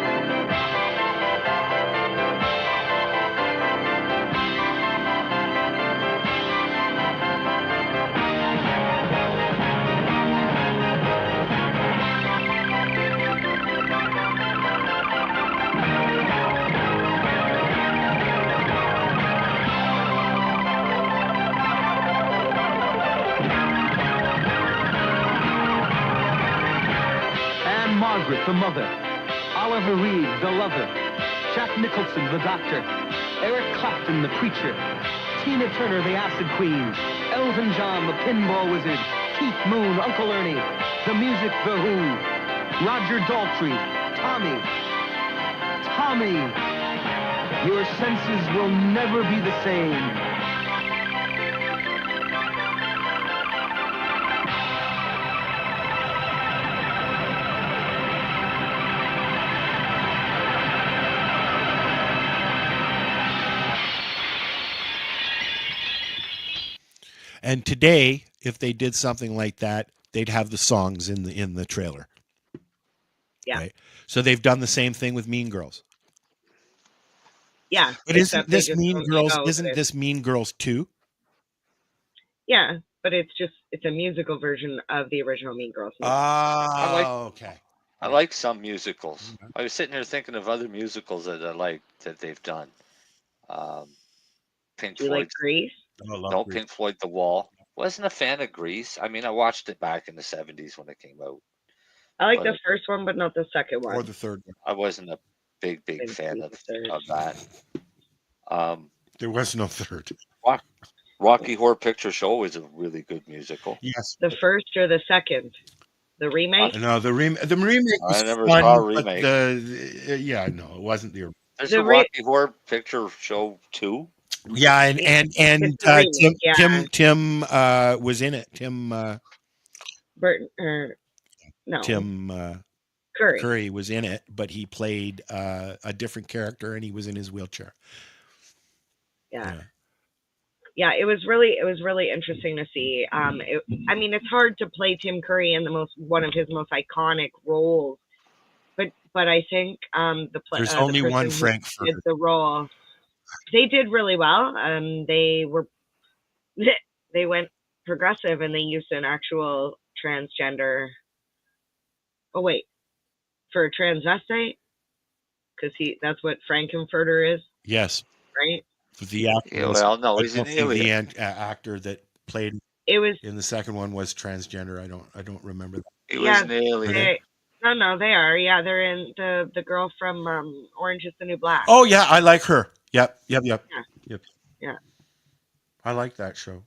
Anne Margaret, the mother. Oliver Reed, the lover. Jack Nicholson, the doctor. Eric Clapton, the preacher. Tina Turner, the acid queen. Elton John, the pinball wizard. Keith Moon, Uncle Ernie. The music, The Who. Roger Daltrey, Tommy. Tommy, your senses will never be the same. and today, if they did something like that, they'd have the songs in the trailer. Yeah. Right. So they've done the same thing with Mean Girls. Yeah. But isn't except they this just Mean don't Girls? show Isn't that- this Mean Girls 2? Yeah, but it's a musical version of the original Mean Girls movie. Ah, okay. I like some musicals. I was sitting here thinking of other musicals that I like that they've done. Pink Do you like Floyd. Grease? No, Pink Floyd, The Wall. Wasn't a fan of Grease. I mean, I watched it back in the 70s when it came out. I like But the first one, but not the second one. Or the third one. I wasn't a big Didn't fan see of the third. that. There was no third. Rocky Horror Picture Show was a really good musical. Yes. The first or the second? The remake? No, the remake was I never fun, saw a but remake. yeah, no, it wasn't the. There's The a Rocky Horror Picture Show 2. Yeah, and It's a remake, yeah. Tim was in it. Tim Burton, no. Curry was in it, but he played a different character, and he was in his wheelchair. Yeah, it was really interesting to see. I mean, it's hard to play Tim Curry in one of his most iconic roles, but I think There's only person one who Frankfurter. did the role. They did really well. They went progressive and they used an actual transgender. Oh wait, for a transvestite, because that's what Frankenfurter is, Yes, right? the actor. Yeah, well, no, I he's don't an think the alien. actor that played It was in the second one was transgender. I don't remember that. He was an alien. No, they are. Yeah, they're in the girl from Orange is the New Black. Oh yeah, I like her. Yep. Yeah. I like that show.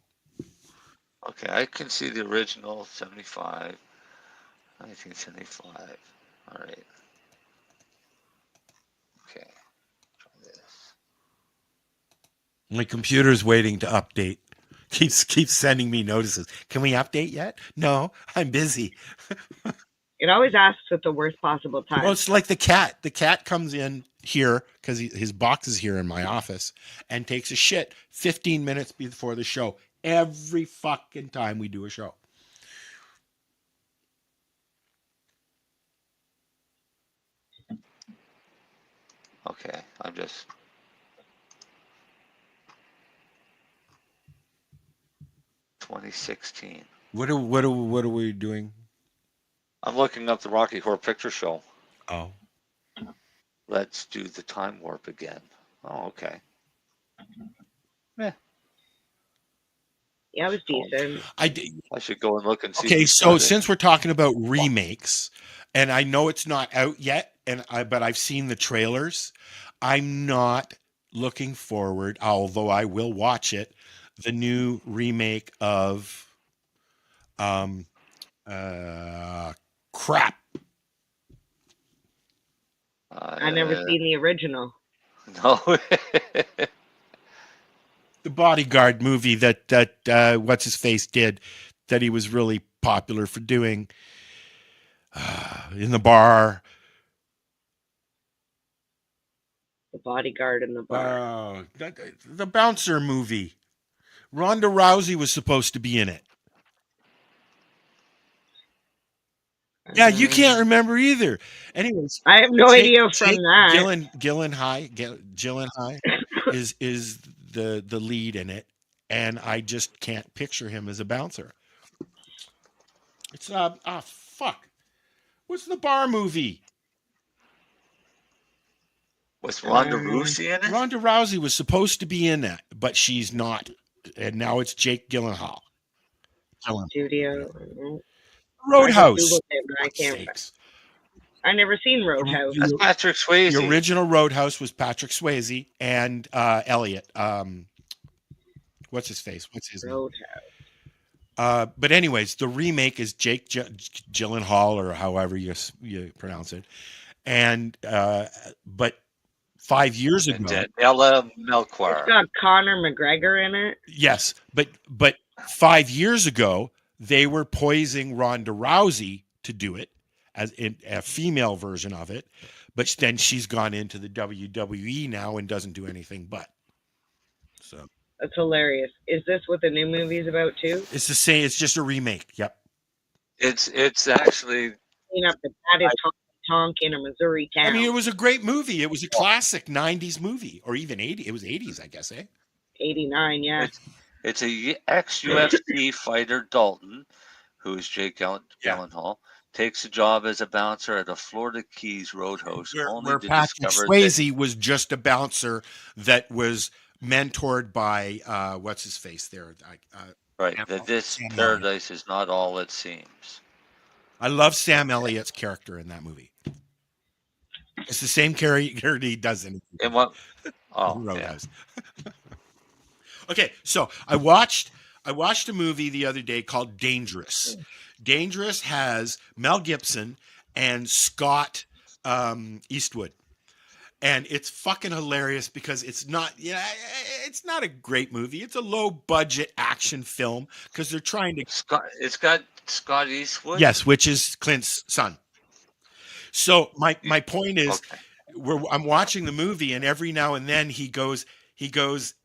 Okay, I can see the original 1975. All right. Okay. Try this. My computer's waiting to update keeps sending me notices. Can we update yet? No, I'm busy. It always asks at the worst possible time. Well, it's like the cat. The cat comes in here because his box is here in my office and takes a shit 15 minutes before the show every fucking time we do a show. Okay, I'm just. $2016. What are we doing? I'm looking up the Rocky Horror Picture Show. Oh. Let's do the time warp again. Oh, okay. Yeah, it was decent. I should go and look and see. Okay, so since we're talking about remakes, and I know it's not out yet, but I've seen the trailers, I'm not looking forward, although I will watch it, the new remake of crap. I never seen the original. No. The Bodyguard movie that what's his face did, that he was really popular for doing in the bar. The Bodyguard in the bar. The bouncer movie. Ronda Rousey was supposed to be in it. Yeah, you can't remember either. Anyways, I have no idea from that. Gyllenhaal is the lead in it, and I just can't picture him as a bouncer. It's fuck. What's the bar movie? Was Ronda Rousey in it? Ronda Rousey was supposed to be in that, but she's not, and now it's Jake Gyllenhaal. Studio. Roadhouse. I never seen Roadhouse. That's Patrick Swayze. The original Roadhouse was Patrick Swayze and Elliot. What's his face? What's his name? But anyways, the remake is Jake Gyllenhaal, or however you pronounce it. And but 5 years ago, Ella Melchior. It's got Conor McGregor in it. Yes, but 5 years ago, they were poising Ronda Rousey to do it as in a female version of it, but then she's gone into the WWE now and doesn't do anything but. So that's hilarious. Is this what the new movie's about too? It's the same. It's just a remake. Yep. It's actually clean up the bad Tonk in a Missouri town. I mean, it was a great movie. It was a classic 90s movie, or even 80. It was 80s, I guess, eh? 89, yeah. It's a ex-UFC fighter, Dalton, who is Jake Gyllenhaal, takes a job as a bouncer at a Florida Keys Roadhouse. Where Patrick Swayze was just a bouncer that was mentored by, what's his face there? Right, that this paradise is not all it seems. I love Sam Elliott's character in that movie. It's the same character he does in what? Oh, Roadhouse. Yeah. Okay, so I watched a movie the other day called Dangerous. Dangerous has Mel Gibson and Scott Eastwood. And it's fucking hilarious because it's not a great movie. It's a low budget action film because they're trying to it's got Scott Eastwood? Yes, which is Clint's son. So my point is I'm watching the movie, and every now and then he goes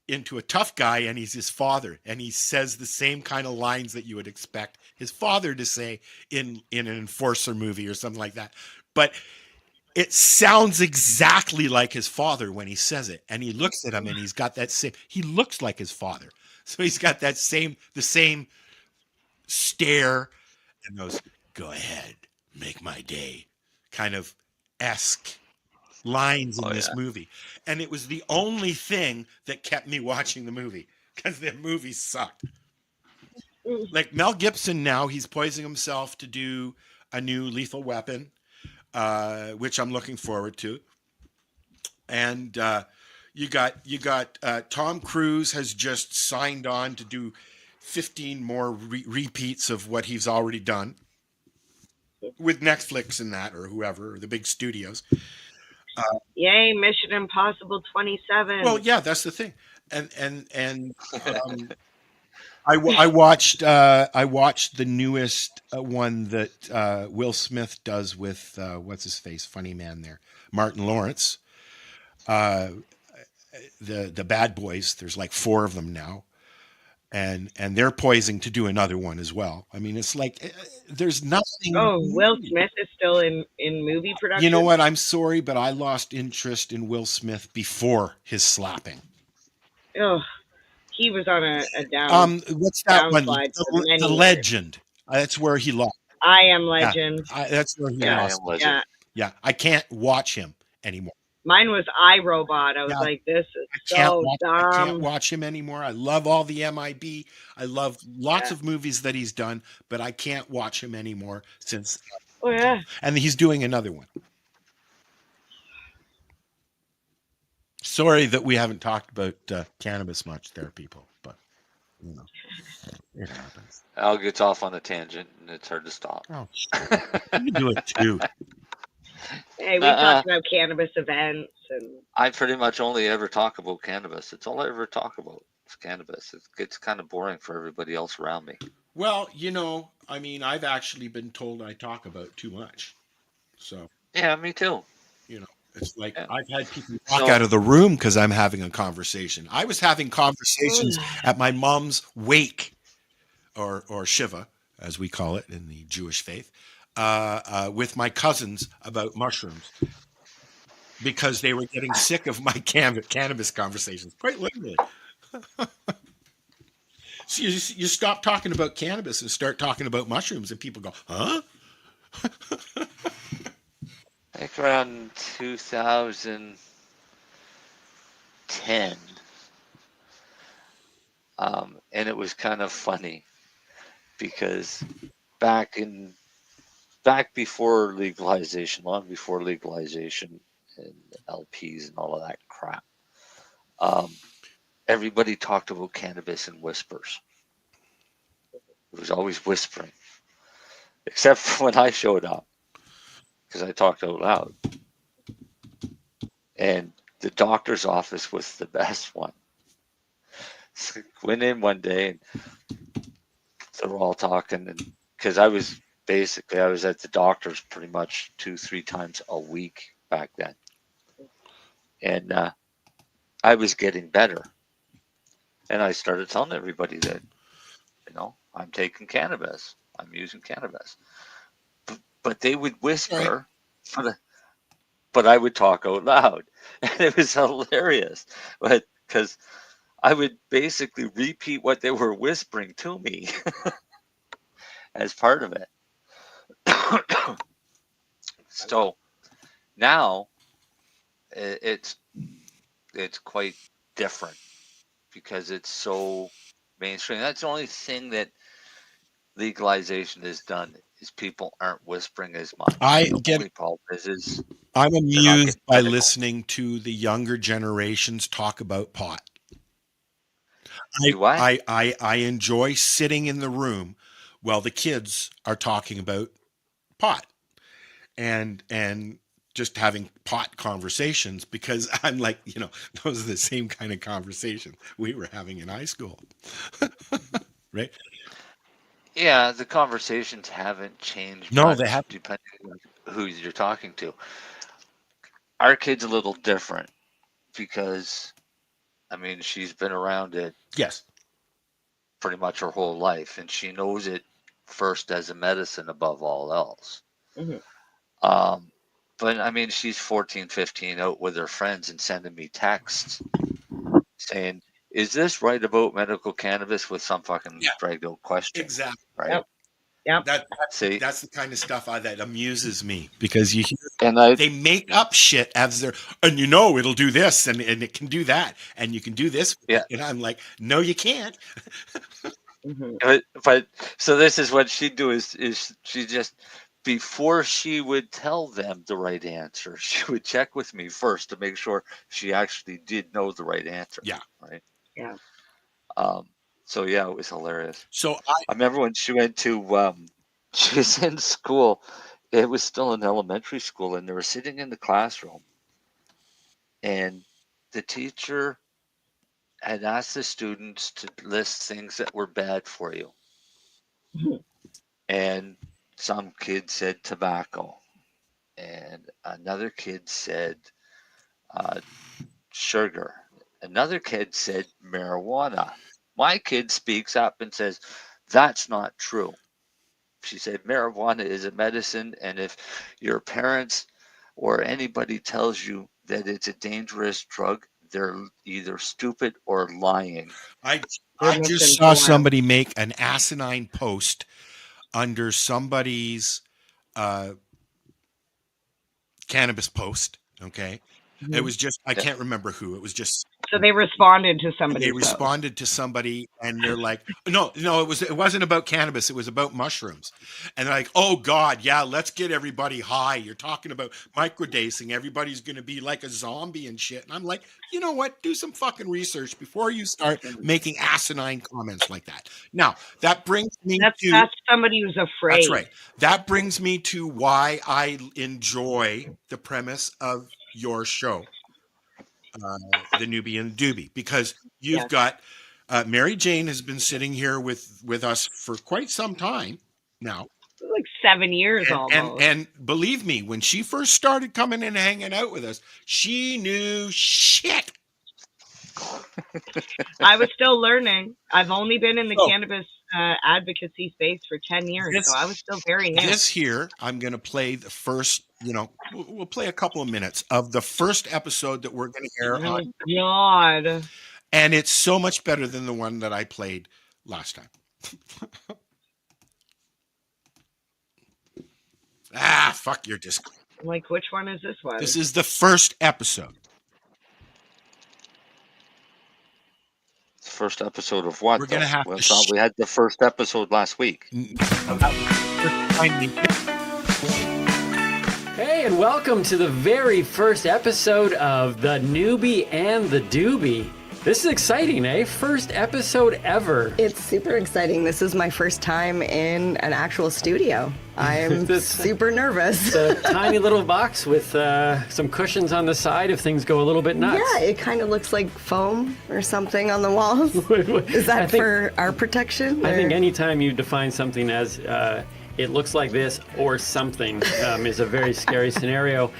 into a tough guy, and he's his father, and he says the same kind of lines that you would expect his father to say in an enforcer movie or something like that. But it sounds exactly like his father when he says it, and he looks at him, and he's got that same. He looks like his father, so he's got the same stare, and goes, "Go ahead, make my day," kind of esque lines in this movie. And it was the only thing that kept me watching the movie, because the movie sucked. Like Mel Gibson now, he's poisoning himself to do a new Lethal Weapon, which I'm looking forward to. And you got Tom Cruise has just signed on to do 15 more repeats of what he's already done with Netflix and that, or whoever, or the big studios. Yay, Mission Impossible 27. Well, yeah, that's the thing. And I watched the newest one that Will Smith does with what's his face, funny man there, Martin Lawrence. The Bad Boys. There's like 4 of them now, and they're poising to do another one as well. I mean, it's like there's nothing. Oh, Will Smith is still in movie production. You know what? I'm sorry, but I lost interest in Will Smith before his slapping. Oh, he was on a down. What's that one? downslide for many The years. Legend. That's where he lost. I Am Legend. That's where he Yeah, lost. yeah. Yeah, I can't watch him anymore. Mine was iRobot. I was Yeah. like, this is I can't so watch, dumb. I can't watch him anymore. I love all the MIB. I love lots of movies that he's done, but I can't watch him anymore since. Oh yeah. And he's doing another one. Sorry that we haven't talked about cannabis much there, people, but you know, it happens. Al gets off on a tangent, and it's hard to stop. Oh, you do it too. Hey, we talked about cannabis events and. I pretty much only ever talk about cannabis. It's all I ever talk about. It's cannabis. It gets kind of boring for everybody else around me. Well, you know, I mean, I've actually been told I talk about too much. So. Yeah, me too. You know, it's like I've had people walk out of the room because I'm having a conversation. I was having conversations at my mom's wake, or Shiva, as we call it in the Jewish faith, with my cousins about mushrooms because they were getting sick of my cannabis conversations, quite literally. So you stop talking about cannabis and start talking about mushrooms, and people go, huh? I think around 2010, and it was kind of funny because back before legalization, long before legalization and LPs and all of that crap, everybody talked about cannabis in whispers. It was always whispering, except for when I showed up, because I talked out loud. And the doctor's office was the best one. So I went in one day and they were all talking, and because I was at the doctor's pretty much 2-3 times a week back then. And I was getting better. And I started telling everybody that, you know, I'm taking cannabis. I'm using cannabis. But they would whisper, but I would talk out loud. And it was hilarious. But because I would basically repeat what they were whispering to me as part of it. So now it's quite different because it's so mainstream. That's the only thing that legalization has done is people aren't whispering as much. The only problem is I'm amused by listening to the younger generations talk about pot. I enjoy sitting in the room while the kids are talking about pot and just having pot conversations, because I'm like, you know, those are the same kind of conversation we were having in high school. Right? Yeah, the conversations haven't changed. No, they haven't. Depending on who you're talking to. Our kid's a little different because, I mean, she's been around it. Yes. Pretty much her whole life, and she knows it first as a medicine above all else. Mm-hmm. But I mean, she's 14, 15 out with her friends and sending me texts saying, is this right about medical cannabis, with some fucking dragged out question? Exactly. Right. Yep. That's the kind of stuff that amuses me, because you hear they make up shit as they're, and you know, it'll do this and it can do that and you can do this. Yeah. And I'm like, no, you can't. Mm-hmm. But so this is what she'd do is she just, before she would tell them the right answer, she would check with me first to make sure she actually did know the right answer. Yeah. Right. Yeah. So yeah, it was hilarious. So I remember when she went to, she was in school. It was still in elementary school, and they were sitting in the classroom, and the teacher had asked the students to list things that were bad for you. And some kid said tobacco. And another kid said sugar. Another kid said marijuana. My kid speaks up and says, that's not true. She said marijuana is a medicine, and if your parents or anybody tells you that it's a dangerous drug, they're either stupid or lying. I just saw somebody make an asinine post under somebody's cannabis post. Okay. It was just, I can't remember who. It was just. So they responded to somebody. They responded to somebody, and they're like, no, it wasn't about cannabis. It was about mushrooms. And they're like, oh God, yeah, let's get everybody high. You're talking about microdosing. Everybody's going to be like a zombie and shit. And I'm like, you know what? Do some fucking research before you start making asinine comments like that. Now, that brings me to. That's somebody who's afraid. That's right. That brings me to why I enjoy the premise of your show. The Newbie and the Doobie, because you've got Mary Jane has been sitting here with us for quite some time now, like 7 years almost. And believe me, when she first started coming and hanging out with us, she knew shit. I was still learning. I've only been in the cannabis advocacy space for 10 years, so I was still very new. This here, I'm going to play the first, we'll play a couple of minutes of the first episode that we're going to air on. God. And it's so much better than the one that I played last time. Fuck your disc. Like, which one is this one? This is the first episode. First episode of what? We're going to have to. Thought we had the first episode last week. Hey, and welcome to the very first episode of The Newbie and the Doobie. This is exciting, eh? First episode ever. It's super exciting. This is my first time in an actual studio. I'm super nervous. It's a tiny little box with some cushions on the side if things go a little bit nuts. Yeah, it kind of looks like foam or something on the walls. Is that for our protection? I think anytime you define something as it looks like this or something is a very scary scenario.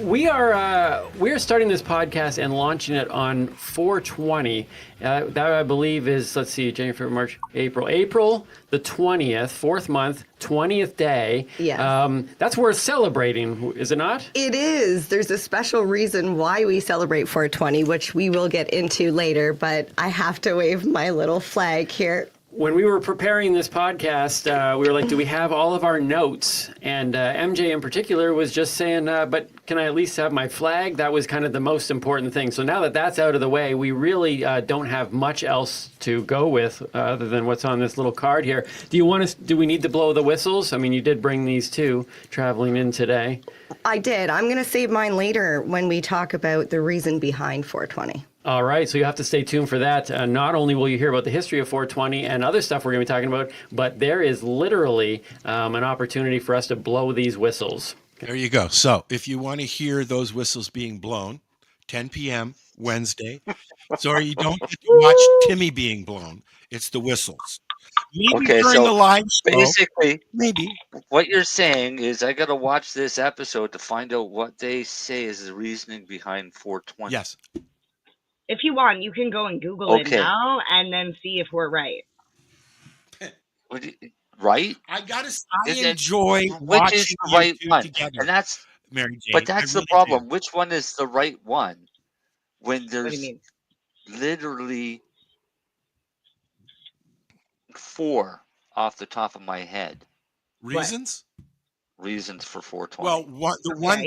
We are starting this podcast and launching it on 4/20. That I believe is, let's see, January, February, March, April the 20th, 4th month, 20th day. Yeah. That's worth celebrating, is it not? It is. There's a special reason why we celebrate 4/20, which we will get into later, but I have to wave my little flag here. When we were preparing this podcast, we were like, do we have all of our notes? And MJ in particular was just saying, but can I at least have my flag? That was kind of the most important thing. So now that that's out of the way, we really don't have much else to go with other than what's on this little card here. Do we need to blow the whistles? I mean, you did bring these too, traveling in today. I did. I'm going to save mine later when we talk about the reason behind 4/20. All right, so you have to stay tuned for that. Not only will you hear about the history of 4/20 and other stuff we're going to be talking about, but there is literally an opportunity for us to blow these whistles. There you go. So if you want to hear those whistles being blown, 10 p.m. Wednesday. Sorry, you don't get to watch Timmy being blown. It's the whistles. Maybe during the live show, basically, maybe what you're saying is I got to watch this episode to find out what they say is the reasoning behind 4/20. Yes. If you want, you can go and Google it now and then see if we're right. Right? I enjoy which watching is the right one, together. and that's Mary Jane. But that's the problem. Which one is the right one? When What do there's you mean? literally 4 off the top of my head. Reasons? Reasons for 4/20. Well, the one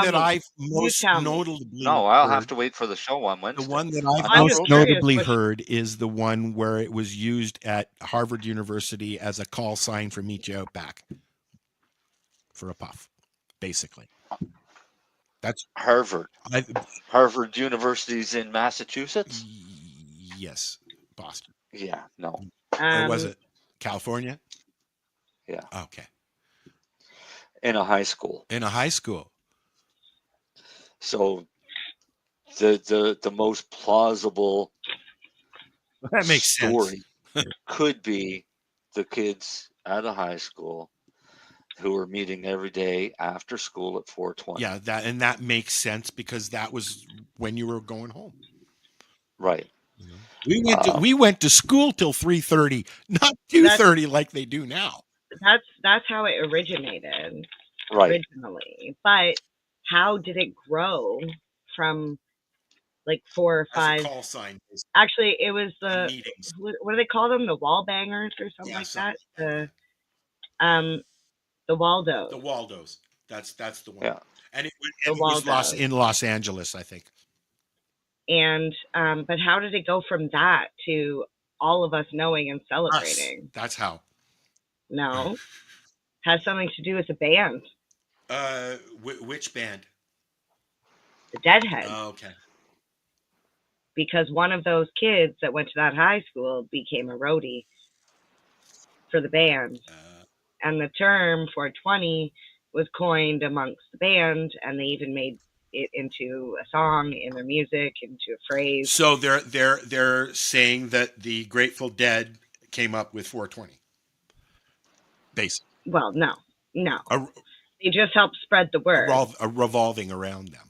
that I've most notably No, I'll have to wait for the show on Wednesday. The one that I've most notably heard is the one where it was used at Harvard University as a call sign for meet you out back for a puff, basically. That's Harvard. Harvard University's in Massachusetts? Yes, Boston. Yeah, no. Or was it California? Yeah. Okay. In a high school. In a high school. So the most plausible That makes story could be the kids at a high school who were meeting every day after school at 4:20. Yeah, that makes sense because that was when you were going home. Right. We went to school till 3:30, not 2:30 like they do now. That's how it originated Right. originally. But how did it grow from like 4 or 5? As a call sign. Actually, it was the Meetings. what do they call them? The wall bangers or something like that. The Waldos. The Waldos. That's the one. Yeah. And it The was in Waldos. Los Angeles, I think. And but how did it go from that to all of us knowing and celebrating? That's how. No. Has something to do with the band. Which band? The Deadheads. Oh, okay. Because one of those kids that went to that high school became a roadie for the band. And the term 420 was coined amongst the band, and they even made it into a song in their music, into a phrase. So they're saying that the Grateful Dead came up with 420. Basically. Well, no. They just helped spread the word. Revolving around them.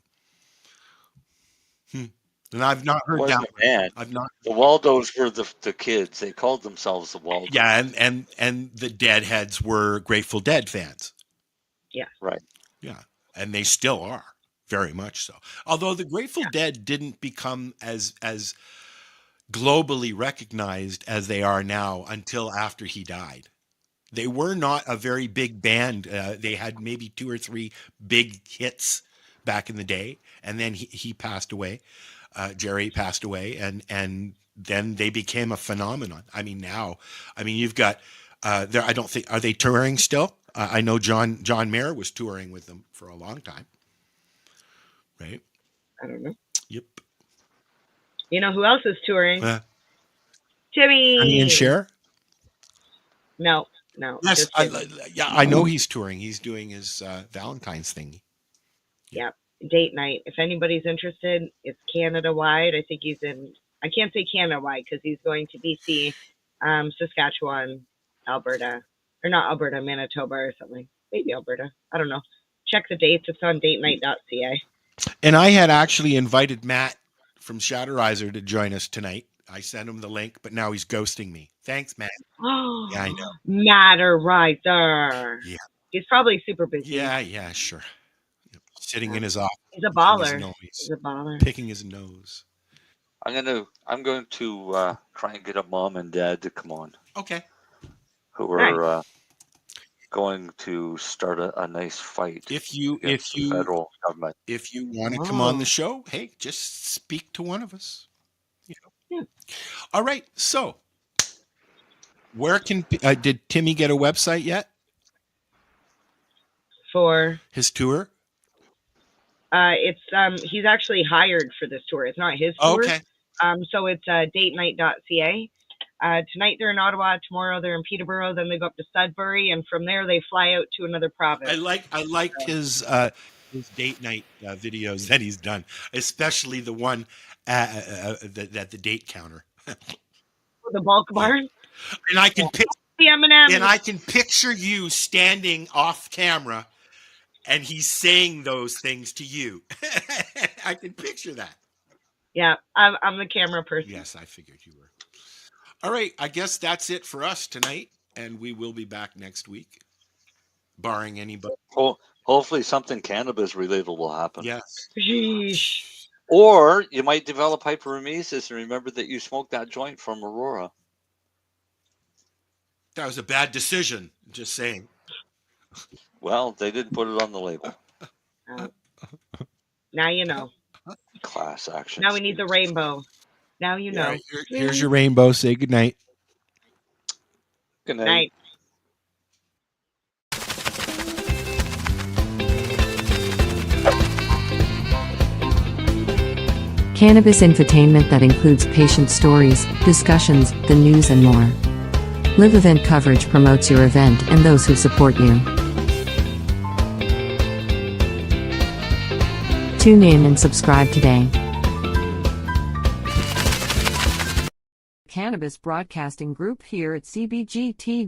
And I've not heard that. Man. I've not. The Waldos were the kids. They called themselves the Waldos. Yeah, and the Deadheads were Grateful Dead fans. Yeah. Right. Yeah, and they still are, very much so. Although the Grateful Dead didn't become as globally recognized as they are now until after he died. They were not a very big band. They had maybe 2 or 3 big hits back in the day, and then he passed away. Jerry passed away, and then they became a phenomenon. I mean, you've got there. I don't think, are they touring still? I know John Mayer was touring with them for a long time, right? I don't know. Yep. You know who else is touring? Timmy. Honey and Cher. No. Yes, I know he's touring. He's doing his Valentine's thing. Yeah, date night. If anybody's interested, it's Canada-wide. I think he's in, I can't say Canada-wide because he's going to BC, Saskatchewan, Alberta. Or not Alberta, Manitoba or something. Maybe Alberta. I don't know. Check the dates. It's on datenight.ca. And I had actually invited Matt from Shatterizer to join us tonight. I sent him the link, but now he's ghosting me. Thanks, Matt. Oh, yeah, I know. Matterizer. Yeah. He's probably super busy. Yeah, sure. Sitting in his office. He's a baller. He's a baller. Picking his nose. I'm going to try and get a mom and dad to come on. Okay. Who are going to start a nice fight. If you federal government. If you want to come on the show, hey, just speak to one of us. Yeah. All right. So, where can did Timmy get a website yet for his tour? It's he's actually hired for this tour. It's not his tour. Okay. So it's datenight.ca. Tonight they're in Ottawa. Tomorrow they're in Peterborough. Then they go up to Sudbury, and from there they fly out to another province. I liked his date night videos that he's done, especially the one at the date counter. The bulk barn. And I can the M&M. And I can picture you standing off camera, and he's saying those things to you. I can picture that. Yeah, I'm the camera person. Yes, I figured you were. All right, I guess that's it for us tonight, and we will be back next week, barring anybody. Hopefully something cannabis related will happen. Yes. Sheesh. Or you might develop hyperemesis and remember that you smoked that joint from Aurora. That was a bad decision, just saying. Well, they didn't put it on the label. Now you know. Class action. Now we need the rainbow. Now you know. Here's your rainbow. Say goodnight. Good night. Night. Cannabis infotainment that includes patient stories, discussions, the news and more. Live event coverage promotes your event and those who support you. Tune in and subscribe today. Cannabis Broadcasting Group here at CBG TV.